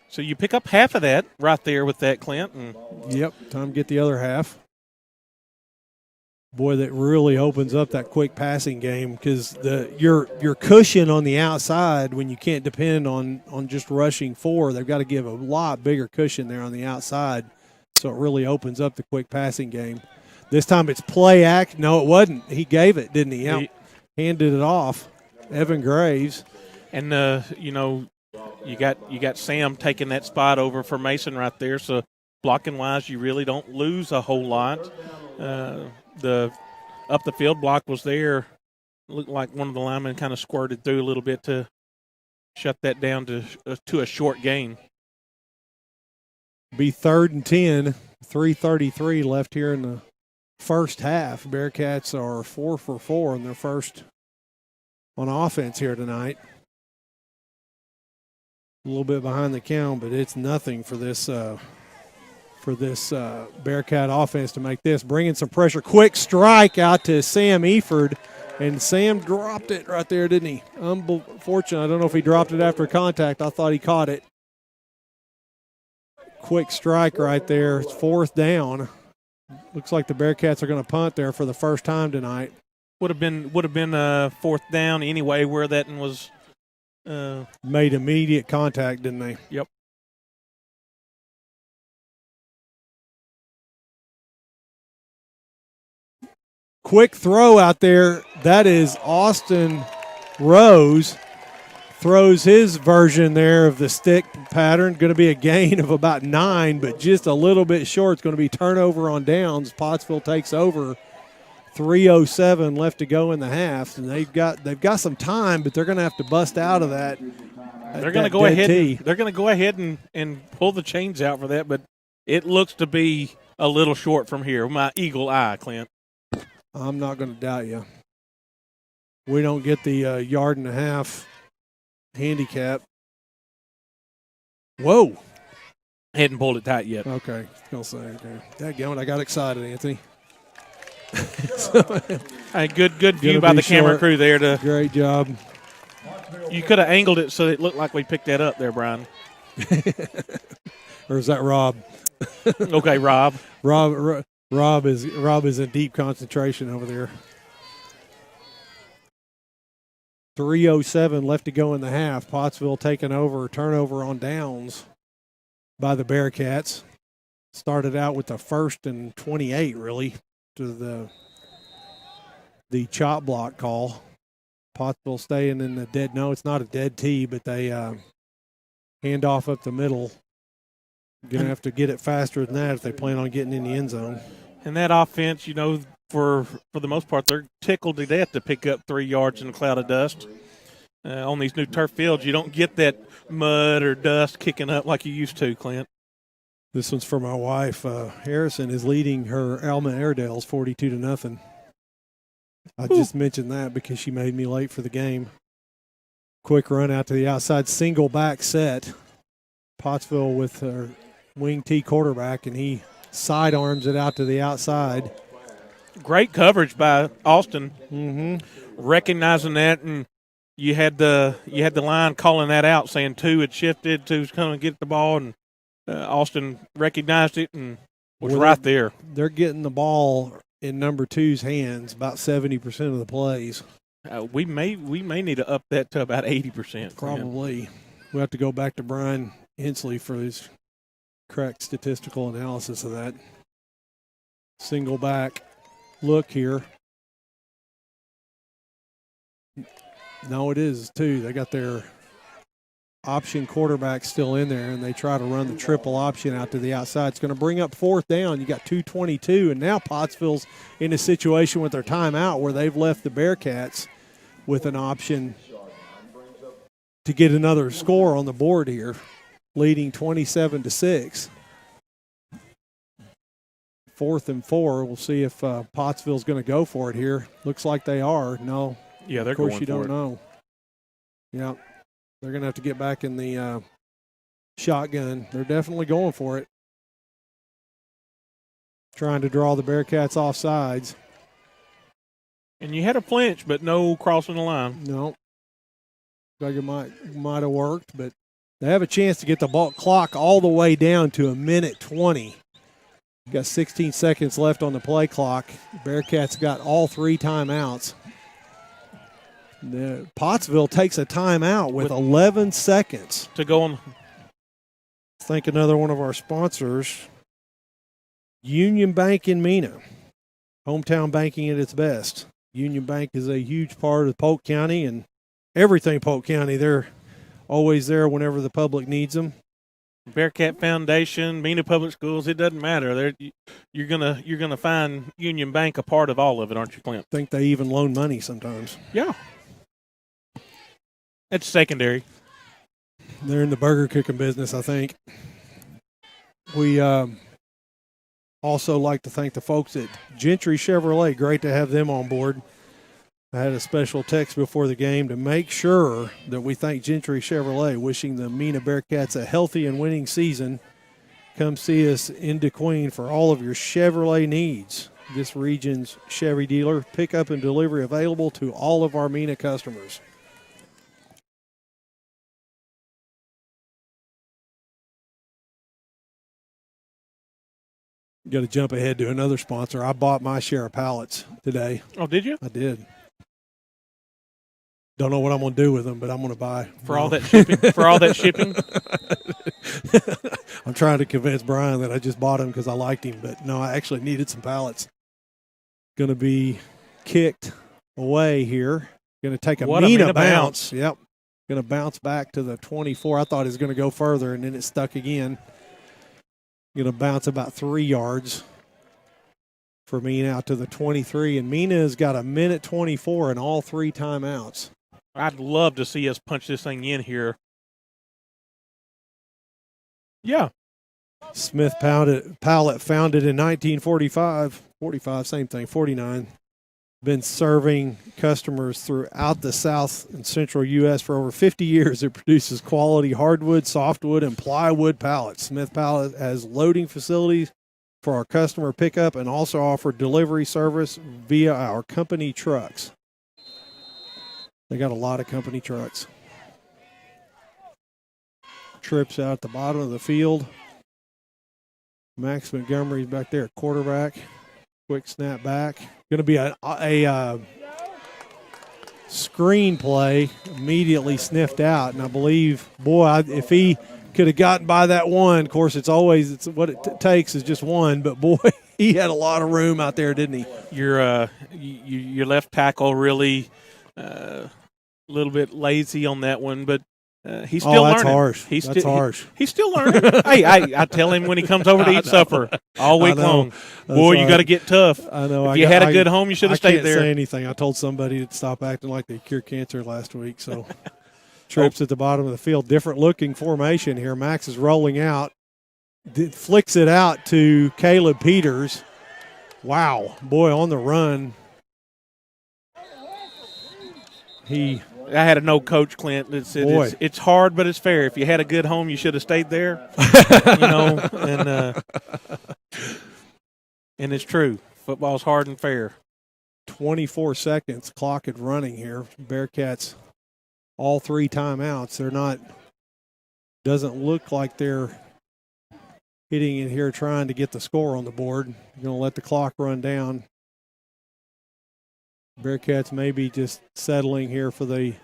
So you pick up half of that right there with that, Clint. And yep, time to get the other half. Boy, that really opens up that quick passing game because your cushion on the outside when you can't depend on just rushing four, they've got to give a lot bigger cushion there on the outside, so it really opens up the quick passing game. This time it's play act. No, it wasn't. He gave it, didn't he? He handed it off. Evan Graves. And, you got Sam taking that spot over for Mason right there. So blocking-wise, you really don't lose a whole lot. The up the field block was there. Looked like one of the linemen kind of squirted through a little bit to shut that down to a short gain. Be 3rd and 10, 3:33 left here in the first half. Bearcats are 4 for 4 in their first on offense here tonight. A little bit behind the count, but it's nothing for this Bearcat offense to make this. Bringing some pressure. Quick strike out to Sam Eford, and Sam dropped it right there, didn't he? Unfortunate. I don't know if he dropped it after contact. I thought he caught it. Quick strike right there. It's 4th down. Looks like the Bearcats are going to punt there for the first time tonight. Would have been 4th down anyway, where that was. Made immediate contact, didn't they? Yep. Quick throw out there. That is Austin Rose. Throws his version there of the stick pattern. Going to be a gain of about 9, but just a little bit short. It's going to be turnover on downs. Pottsville takes over. 3:07 left to go in the half, and they've got some time, but they're going to have to bust out of that. They're going to go ahead. They're going to go ahead and pull the chains out for that, but it looks to be a little short from here. My eagle eye, Clint. I'm not going to doubt you. We don't get the 1.5 yard handicap. Whoa! Hadn't pulled it tight yet. Okay, I'll say okay. Dadgummit, I got excited, Anthony. Hey, good view by the camera crew there. Great job. You could have angled it so it looked like we picked that up there, Brian. Or is that Rob? Okay, Rob. Rob is in deep concentration over there. 3:07 left to go in the half. Pottsville taking over, turnover on downs by the Bearcats. Started out with the 1st and 28, really, to the chop block call. Pottsville staying in the dead. No, it's not a dead tee, but they hand off up the middle. Going to have to get it faster than that if they plan on getting in the end zone. And that offense, for the most part, they're tickled to death to pick up 3 yards in a cloud of dust. On these new turf fields, you don't get that mud or dust kicking up like you used to, Clint. This one's for my wife. Harrison is leading her Alma Airedales 42-0. I just mentioned that because she made me late for the game. Quick run out to the outside, single back set. Pottsville with her wing T quarterback, and he sidearms it out to the outside. Great coverage by Austin, Mm-hmm. recognizing that, and you had the line calling that out, saying 2 had shifted, 2's coming to get the ball, and Austin recognized it and was right there. They're getting the ball in number 2's hands about 70% of the plays. We may need to up that to about 80%. Probably. We'll have to go back to Brian Hensley for his correct statistical analysis of that. Single back look here. No, it is, too. They got their option quarterback still in there, and they try to run the triple option out to the outside. It's going to bring up 4th down. You got 2:22, and now Pottsville's in a situation with their timeout where they've left the Bearcats with an option to get another score on the board here, leading 27-6. 4th and 4. We'll see if Pottsville's going to go for it here. Looks like they are. No. Yeah, they're of course going you for don't it. know. Yeah, they're going to have to get back in the shotgun. They're definitely going for it. Trying to draw the Bearcats off sides. And you had a flinch, but no crossing the line. No. Like it might have worked, but they have a chance to get the ball clock all the way down to 1:20. Got 16 seconds left on the play clock. Bearcats got all 3 timeouts. Pottsville takes a timeout with 11 seconds to go on. Thank another one of our sponsors, Union Bank in Mena. Hometown banking at its best. Union Bank is a huge part of Polk County and everything Polk County. They're always there whenever the public needs them. Bearcat Foundation, Mena Public Schools, it doesn't matter. You're gonna find Union Bank a part of all of it, aren't you, Clint? I think they even loan money sometimes. Yeah. It's secondary. They're in the burger cooking business, I think. We also like to thank the folks at Gentry Chevrolet. Great to have them on board. I had a special text before the game to make sure that we thank Gentry Chevrolet, wishing the Mena Bearcats a healthy and winning season. Come see us in DeQueen for all of your Chevrolet needs. This region's Chevy dealer, pickup and delivery available to all of our Mena customers. Got to jump ahead to another sponsor. I bought my share of pallets today. Oh, did you? I did. Don't know what I'm going to do with them, but I'm going to buy. For all that shipping? For all that shipping? I'm trying to convince Brian that I just bought him because I liked him, but no, I actually needed some pallets. Going to be kicked away here. Going to take a Mena bounce. Yep. Going to bounce back to the 24. I thought it was going to go further, and then it stuck again. Going to bounce about 3 yards for Mena out to the 23, and Mena has got 1:24 in all 3 timeouts. I'd love to see us punch this thing in here. Yeah. Smith Pallet founded in 1945. 45, same thing, 49. Been serving customers throughout the South and Central U.S. for over 50 years. It produces quality hardwood, softwood, and plywood pallets. Smith Pallet has loading facilities for our customer pickup and also offer delivery service via our company trucks. They got a lot of company trucks. Trips out at the bottom of the field. Max Montgomery's back there, quarterback. Quick snap back. Going to be a screen play immediately sniffed out. And I believe, if he could have gotten by that one, of course, it's what it takes is just one. But, boy, he had a lot of room out there, didn't he? Your left tackle really a little bit lazy on that one, but he's still learning. Harsh. That's harsh. He's still learning. Hey, I tell him when he comes over to eat supper all week long. Boy, you got to get tough. I know. If you had a good home, you should have stayed there. I can't say anything. I told somebody to stop acting like they cured cancer last week. So trips at the bottom of the field. Different looking formation here. Max is rolling out. Flicks it out to Caleb Peters. Wow. Boy, on the run. I had a no coach, Clint, that said it's hard, but it's fair. If you had a good home, you should have stayed there. And it's true. Football's hard and fair. 24 seconds. Clock is running here. Bearcats all 3 timeouts. They're not, doesn't look like they're hitting it here trying to get the score on the board. You're going to let the clock run down. Bearcats may be just settling here for the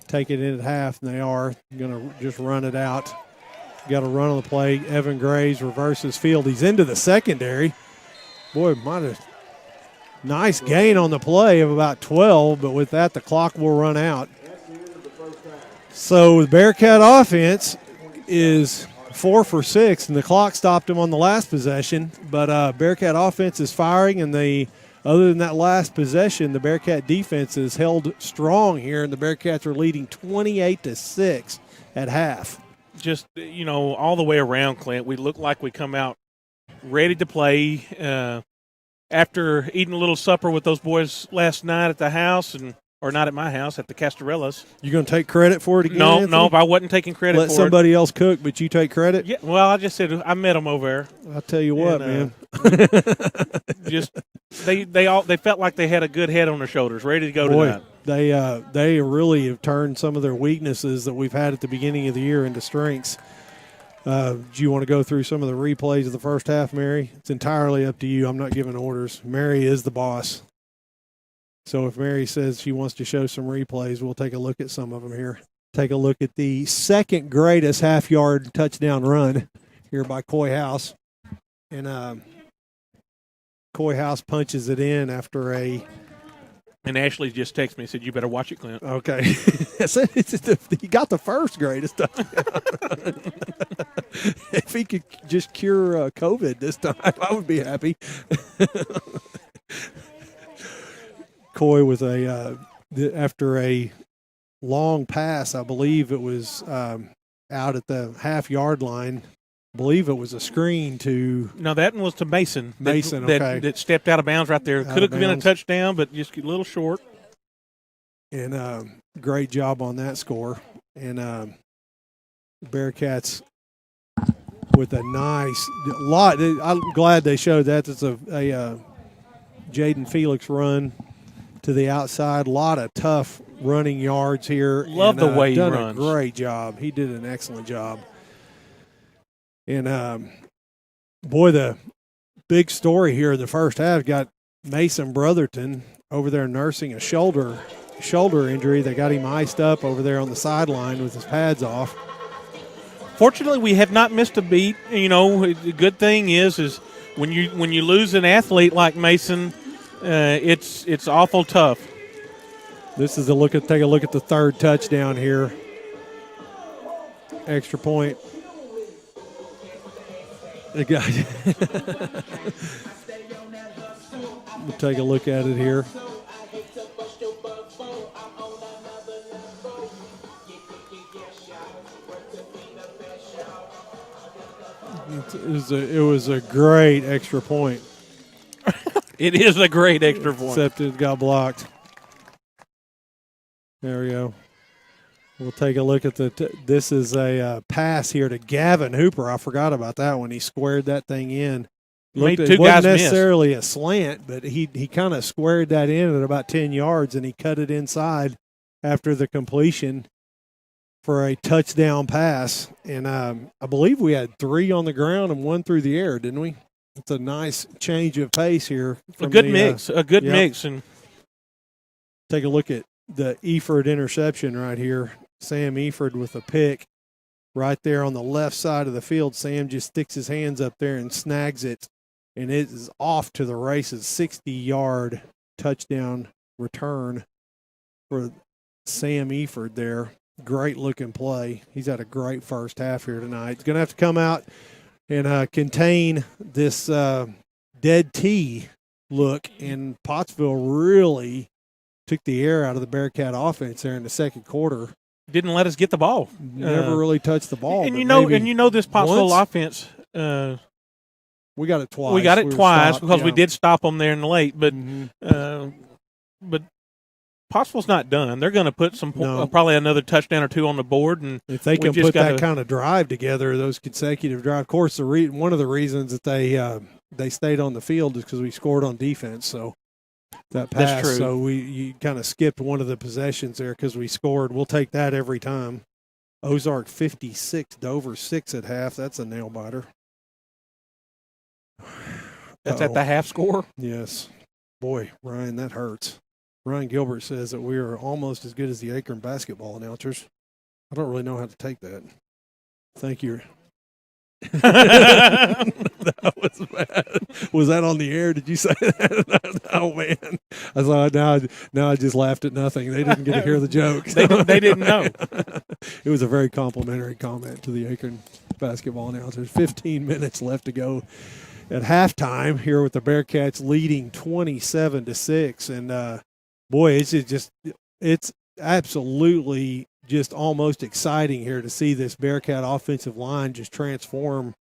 take it in at half, and they are going to just run it out. Got a run on the play. Evan Graves reverses field. He's into the secondary. Boy, might have nice gain on the play of about 12, but with that, the clock will run out. So the Bearcat offense is 4 for 6, and the clock stopped him on the last possession. But Bearcat offense is firing, and other than that last possession, the Bearcat defense is held strong here, and the Bearcats are leading 28-6 at half. Just, all the way around, Clint, we look like we come out ready to play after eating a little supper with those boys last night at the house, or not at my house, at the Castorellas. You going to take credit for it again, No, Anthony? no, I wasn't taking credit for it. Let somebody else cook, but you take credit? Yeah, well, I just said I met them over there. I'll tell you what, man. Just they felt like they had a good head on their shoulders, ready to go tonight. They really have turned some of their weaknesses that we've had at the beginning of the year into strengths. Do you want to go through some of the replays of the first half, Mary? It's entirely up to you. I'm not giving orders. Mary is the boss. So if Mary says she wants to show some replays, we'll take a look at some of them here. Take a look at the second greatest half-yard touchdown run here by Coy House. And Coy House punches it in after a – and Ashley just texted me and said, you better watch it, Clint. Okay. He got the first greatest touchdown. If he could just cure COVID this time, I would be happy. Coy with after a long pass, I believe it was out at the half-yard line. I believe it was a screen to – No, that one was to Mason. Mason, okay. That stepped out of bounds right there. Could have been a touchdown, but just a little short. And great job on that score. And Bearcats with a nice lot. I'm glad they showed that. It's a Jaden Felix run to the outside. A lot of tough running yards here. Love the way he runs. Done a great job. He did an excellent job. And, boy, the big story here in the first half got Mason Brotherton over there nursing a shoulder injury. They got him iced up over there on the sideline with his pads off. Fortunately, we have not missed a beat. The good thing is when you lose an athlete like Mason, it's awful tough. This is take a look at the third touchdown here. Extra point. We'll take a look at it here. It was a great extra point. It is a great extra point. Except it got blocked. There we go. We'll take a look at this is a pass here to Gavin Hooper. I forgot about that one. He squared that thing in. It wasn't necessarily a slant, but he kind of squared that in at about 10 yards, and he cut it inside after the completion for a touchdown pass. And I believe we had 3 on the ground and 1 through the air, didn't we? It's a nice change of pace here. A good mix. And take a look at the Eford interception right here. Sam Eford with a pick right there on the left side of the field. Sam just sticks his hands up there and snags it, and it is off to the races. 60-yard touchdown return for Sam Eford there. Great looking play. He's had a great first half here tonight. He's going to have to come out and contain this dead tee look, and Pottsville really took the air out of the Bearcat offense there in the second quarter. Didn't let us get the ball. Never really touched the ball. And this Pottsville offense. We got it twice. We got it twice because we did stop them there in the late. But but Pottsville's not done. They're going to put probably another touchdown or 2 on the board, and if they can put that kind of drive together, those consecutive drives. Of course, one of the reasons that they stayed on the field is because we scored on defense. So that pass. That's true. So you kind of skipped one of the possessions there because we scored. We'll take that every time. Ozark 56, Dover 6 at half. That's a nail biter. That's at the half score? Yes. Boy, Ryan, that hurts. Ryan Gilbert says that we are almost as good as the Akron basketball announcers. I don't really know how to take that. Thank you. That was bad. Was that on the air? Did you say that? Oh man! I thought now I just laughed at nothing. They didn't get to hear the joke. They didn't know. It was a very complimentary comment to the Akron basketball announcers. 15 minutes left to go at halftime here with the Bearcats leading 27-6, and boy, it's absolutely just almost exciting here to see this Bearcat offensive line just transform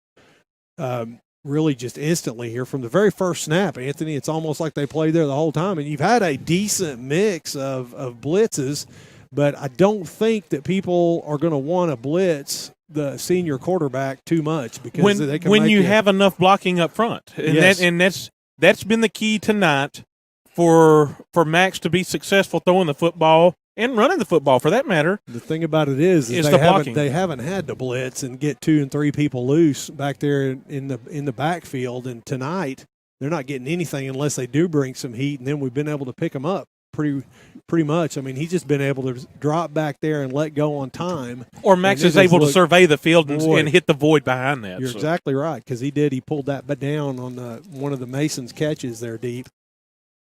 really just instantly here from the very first snap, Anthony. It's almost like they played there the whole time. And you've had a decent mix of blitzes, but I don't think that people are going to want to blitz the senior quarterback too much because they can when you have enough blocking up front. And yes. that's been the key tonight for Max to be successful throwing the football and running the football, for that matter. The thing about it is they haven't had to blitz and get 2 and 3 people loose back there in the backfield. And tonight they're not getting anything unless they do bring some heat, and then we've been able to pick them up pretty much. I mean, he's just been able to drop back there and let go on time. Or Max is able to survey the field and hit the void behind that. You're exactly right, because he did. He pulled that down on one of the Mason's catches there deep.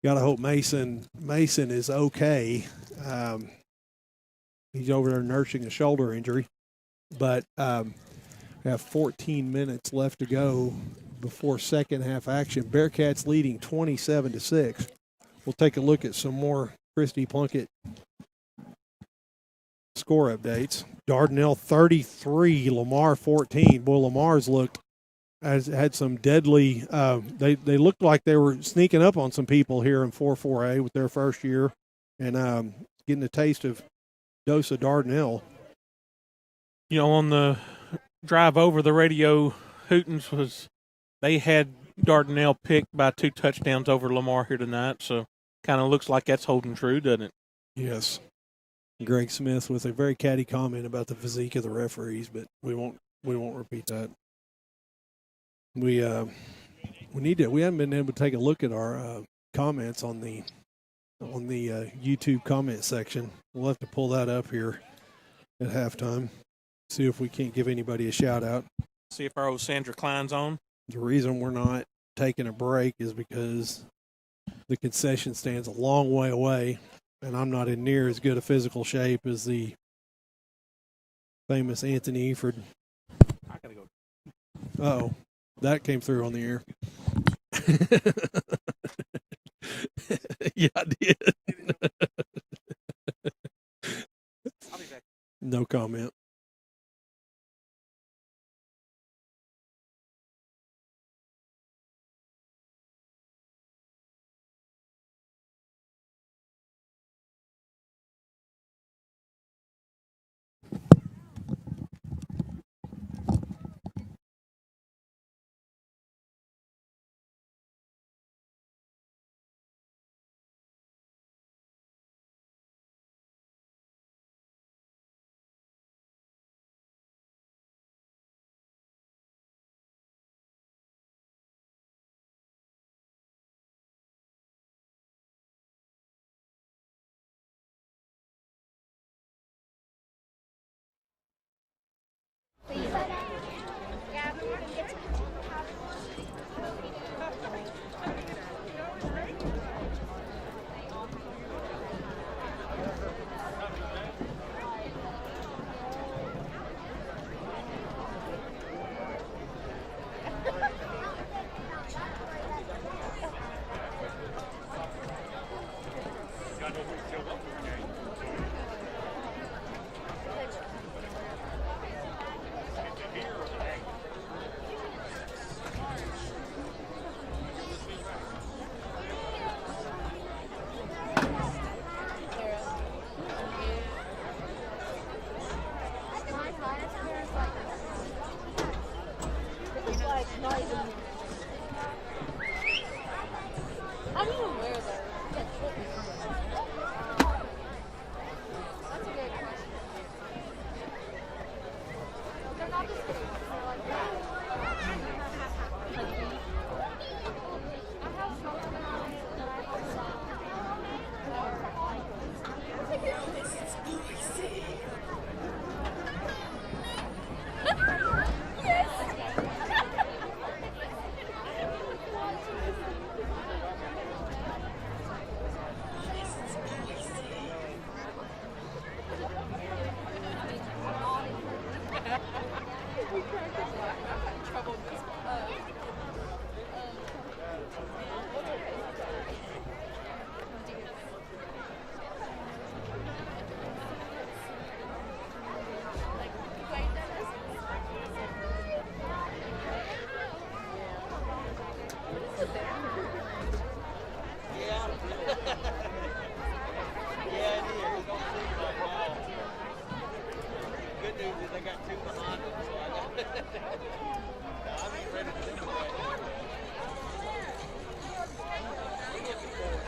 Got to hope Mason is okay. He's over there nursing a shoulder injury. But we have 14 minutes left to go before second half action. Bearcats leading 27-6. We'll take a look at some more Christy Plunkett score updates. Dardanelle 33, Lamar 14. Boy, Lamar's had some deadly. They looked like they were sneaking up on some people here in 4-4A with their first year, and getting a taste of dose of Dardanelle. You know, on the drive over, the radio hootings was they had Dardanelle picked by 2 touchdowns over Lamar here tonight, so kind of looks like that's holding true, doesn't it? Yes. Greg Smith with a very catty comment about the physique of the referees, but we won't repeat that. We haven't been able to take a look at our comments on the YouTube comment section. We'll have to pull that up here at halftime. See if we can't give anybody a shout out. See if our old Sandra Klein's on. The reason we're not taking a break is because the concession stand's a long way away, and I'm not in near as good a physical shape as the famous Anthony Eford. I gotta go. Uh-oh. That came through on the air. Yeah, I did. I'll be back. No comment. Good news is they got two behind them, so I got I'm ready to do that.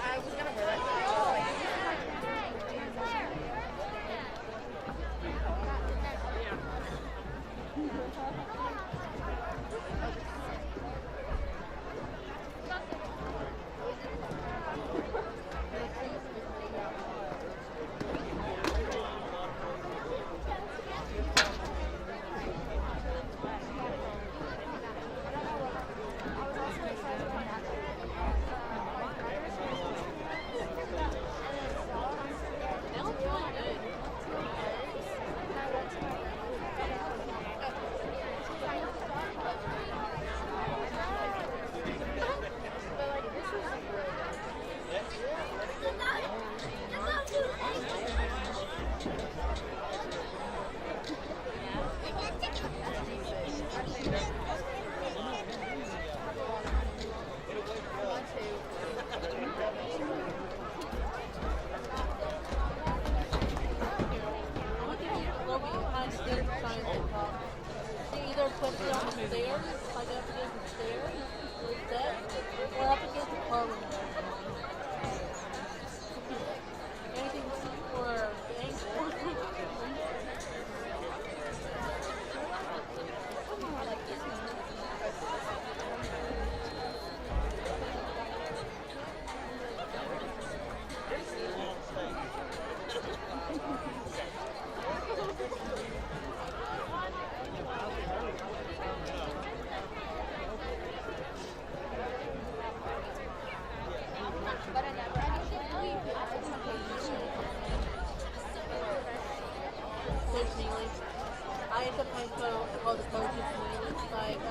I was gonna wear that. Either put it on the stairs, like up against the stairs, or steps, or up against the car window. Anything for the ankle. I end up playing called the coaches meeting. Like,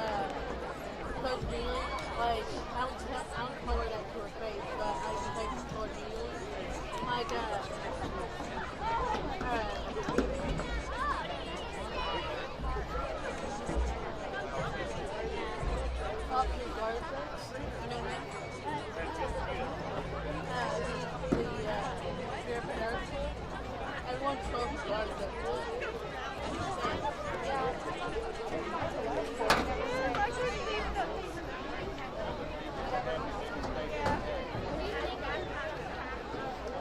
Coach Neely, like, I don't call her that to her face, but I used to play for Coach Neely. Like, Austin Garza, you know him? The sheriff of Harrisburg. Everyone calls Garza.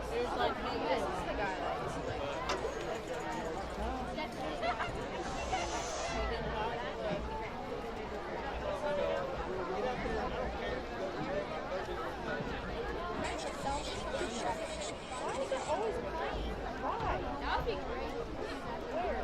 There's like maybe That'd be great. Where?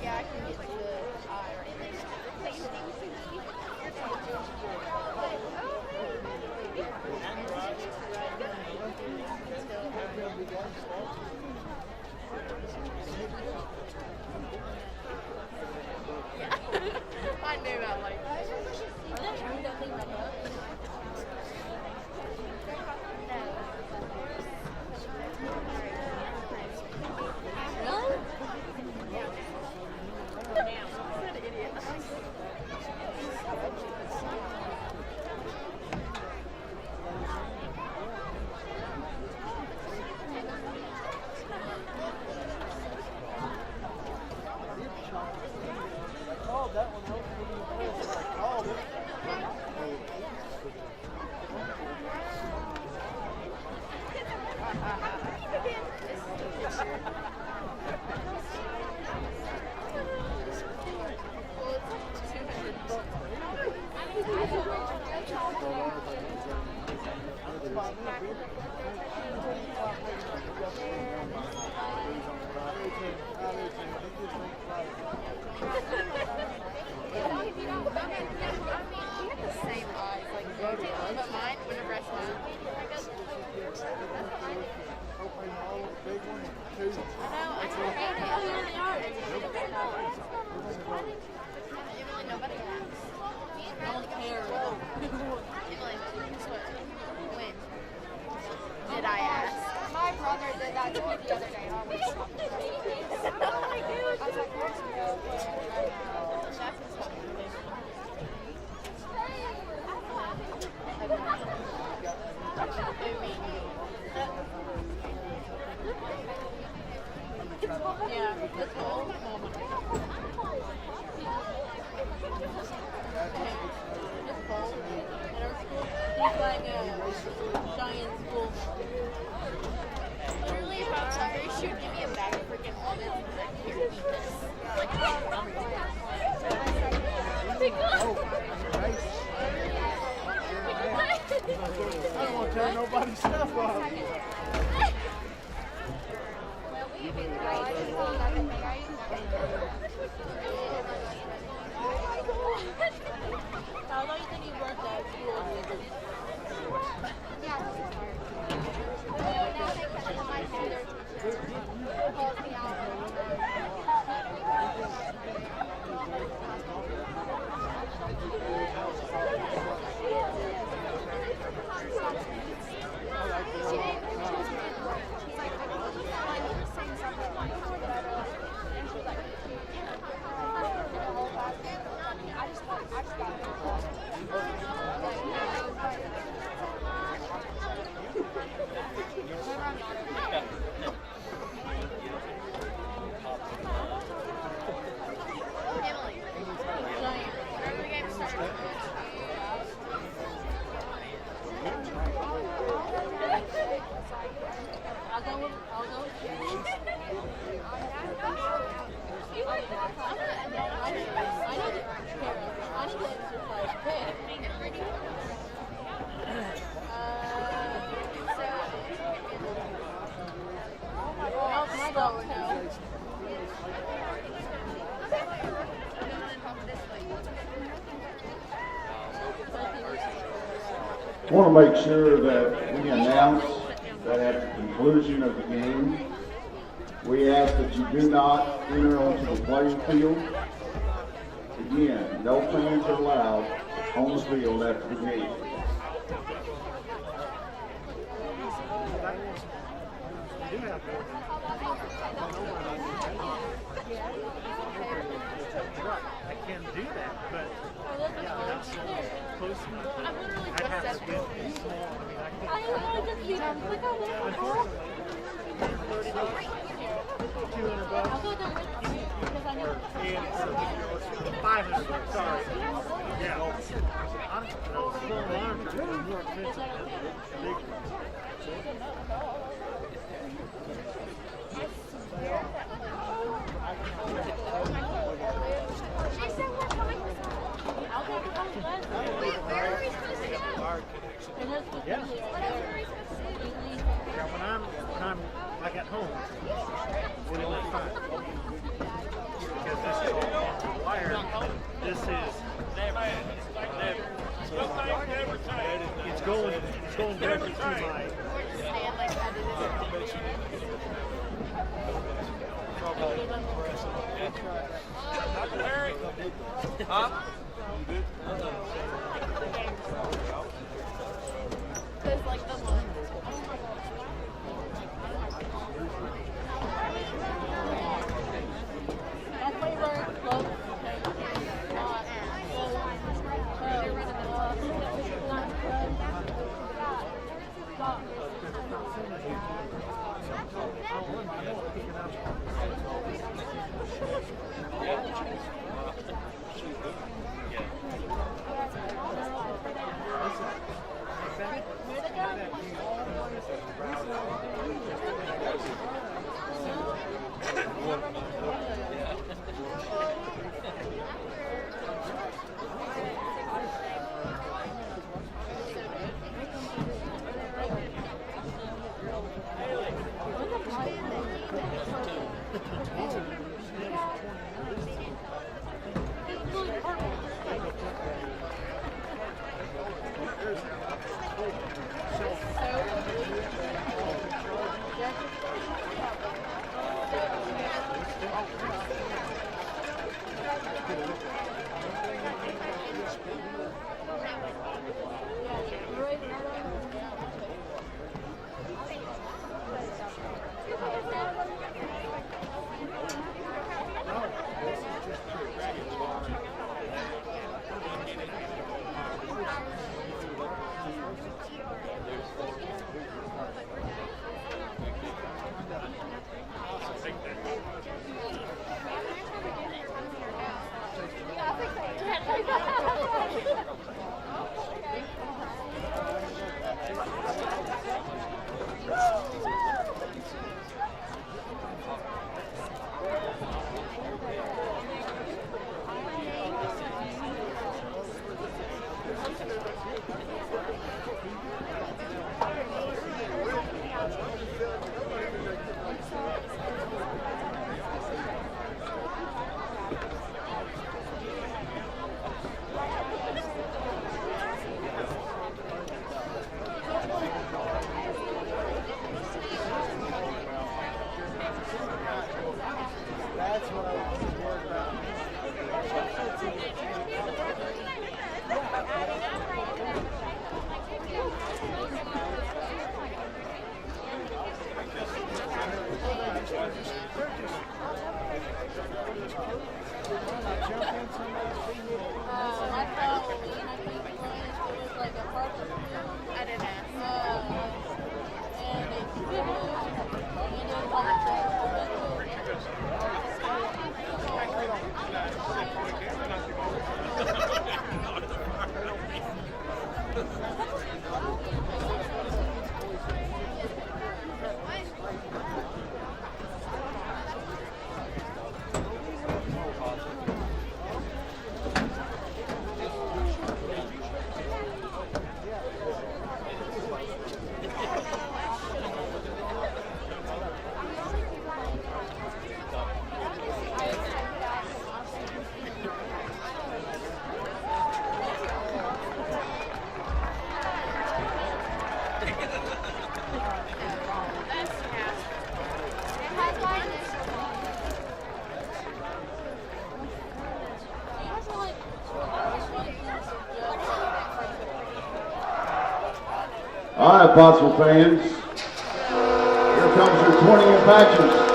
Yeah, I can get like the eye right I knew that, like. Are they trying that thing back up? Really? What an idiot. owner did that to me the other day. I was shocked. Oh my gosh. I was like, where's the real chef is coming. Yeah, it's old. It's cold. At our school, it's like a giant school. Literally, if I'm sorry, she would give me a bag of freaking almonds and be like, here, eat this. Like, I don't want to tear nobody's stuff off. How long do you think you worked at school? yeah, this is hard. Now they cut it on my head. Calls me out. I want to make sure that we announce that at the conclusion of the game, we ask that you do not enter onto the playing field. Again, no fans are allowed on the field after the game. I can do that, but yeah, that's close enough. I'm literally I just have at to be small. I know, just be like, look how little. $200 I'll go down with you because I need and 500. Sorry. Yeah. Honestly, small arms are more expensive than big ones. She said we're coming. I'll go to the bus. Wait, where are we supposed to go? And that's what Yeah. What else are we supposed to do? Yeah, when I'm like at home, we're doing fine. Because this is all wired. This is it's going directly to my Stand like that. Because like the one. That's why we're close. right, Potsville fans. Here comes your 20 Apaches.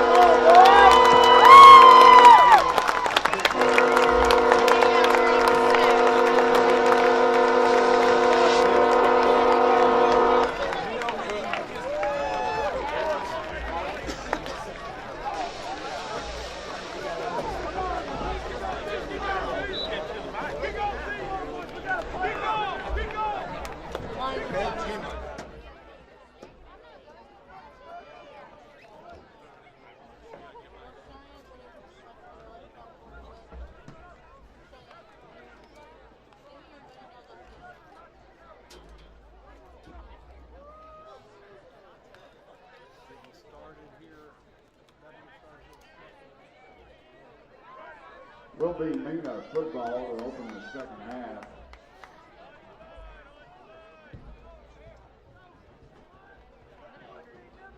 Will be Mena football to open the second half.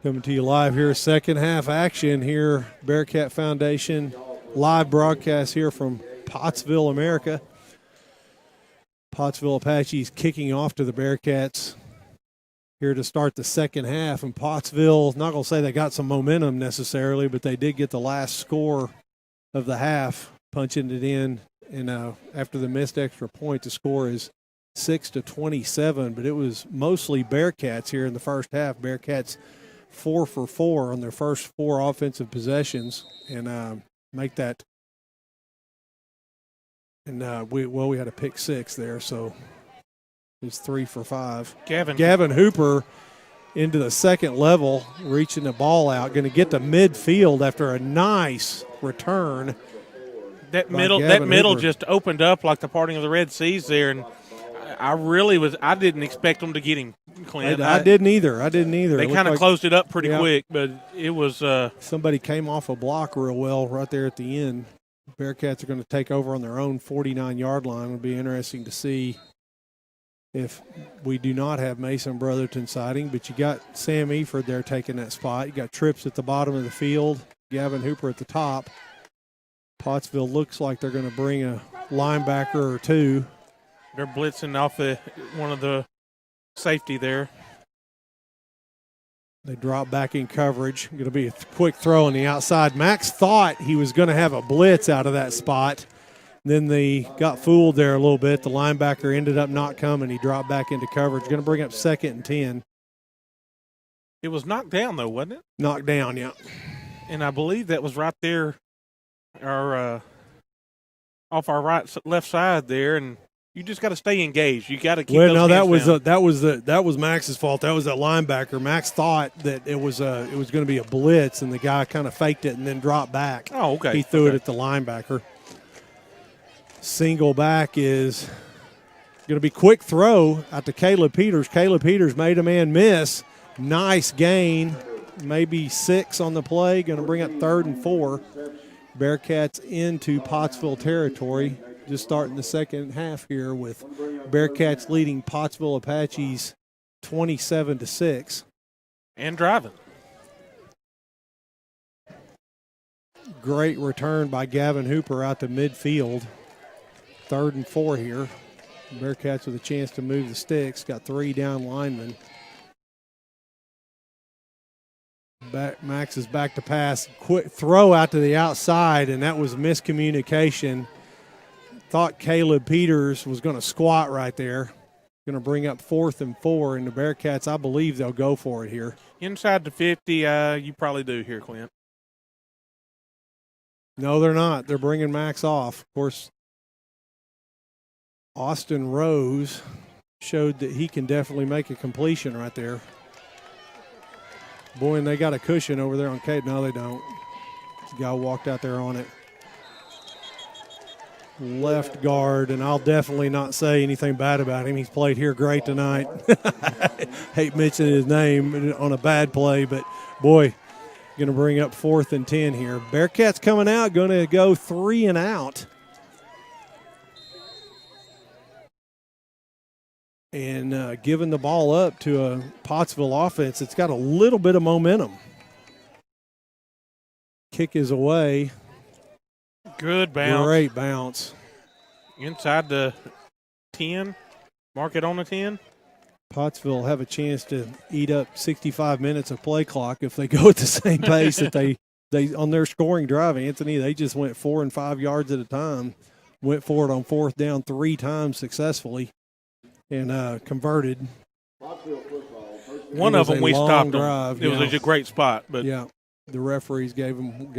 Coming to you live here, second half action here, Bearcat Foundation live broadcast here from Pottsville, America. Pottsville Apaches kicking off to the Bearcats here to start the second half. And Pottsville, not going to say they got some momentum necessarily, but they did get the last score of the half, punching it in. And after the missed extra point, the score is 6-27. But it was mostly Bearcats here in the first half. Bearcats 4 for 4 on their first 4 offensive possessions, and make that. And we had a pick 6 there, so it's 3 for 5. Gavin Hooper into the second level, reaching the ball out, going to get to midfield after a nice return. That middle Hooper just opened up like the parting of the Red Seas there, and I didn't expect them to get him, Clint. I didn't either. They kind of closed it up pretty quick, but it was somebody came off a block real well right there at the end. Bearcats are going to take over on their own 49-yard line. It'll be interesting to see if we do not have Mason Brotherton siding, but you got Sam Eford there taking that spot. You got Trips at the bottom of the field, Gavin Hooper at the top. Pottsville looks like they're going to bring a linebacker or two. They're blitzing off one of the safety there. They drop back in coverage. Going to be a quick throw on the outside. Max thought he was going to have a blitz out of that spot. Then they got fooled there a little bit. The linebacker ended up not coming. He dropped back into coverage. Going to bring up 2nd and 10. It was knocked down, though, wasn't it? Knocked down, yeah. And I believe that was right there, off our left side there, and you just got to stay engaged. You got to keep. Well, those no, hands down. that was Max's fault. That was that linebacker. Max thought that it was going to be a blitz, and the guy kind of faked it and then dropped back. Oh, okay. He threw it at the linebacker. Single back is going to be quick throw out to Caleb Peters. Caleb Peters made a man miss. Nice gain, maybe 6 on the play. Going to bring up 3rd and 4. Bearcats into Pottsville territory. Just starting the second half here with Bearcats leading Pottsville Apaches 27-6. And driving. Great return by Gavin Hooper out to midfield. 3rd and 4 here. Bearcats with a chance to move the sticks. Got 3 down linemen. Max is back to pass. Quick throw out to the outside, and that was miscommunication. Thought Caleb Peters was going to squat right there. Going to bring up 4th and 4, and the Bearcats, I believe they'll go for it here. Inside the 50, you probably do here, Clint. No, they're not. They're bringing Max off. Of course, Austin Rose showed that he can definitely make a completion right there. Boy, and they got a cushion over there on Kate. No, they don't. The guy walked out there on it. Left guard, and I'll definitely not say anything bad about him. He's played here great tonight. Hate mentioning his name on a bad play, but boy, going to bring up 4th and 10 here. Bearcats coming out, going to go 3 and out. And giving the ball up to a Pottsville offense, it's got a little bit of momentum. Kick is away. Good bounce. Great bounce. Inside the 10. Mark it on the 10. Pottsville have a chance to eat up 65 minutes of play clock if they go at the same pace that they on their scoring drive, Anthony. They just went 4 and 5 yards at a time, went for it on 4th down 3 times successfully, and converted. One of them we stopped them. Drive, It was a great spot, but yeah, the referees gave them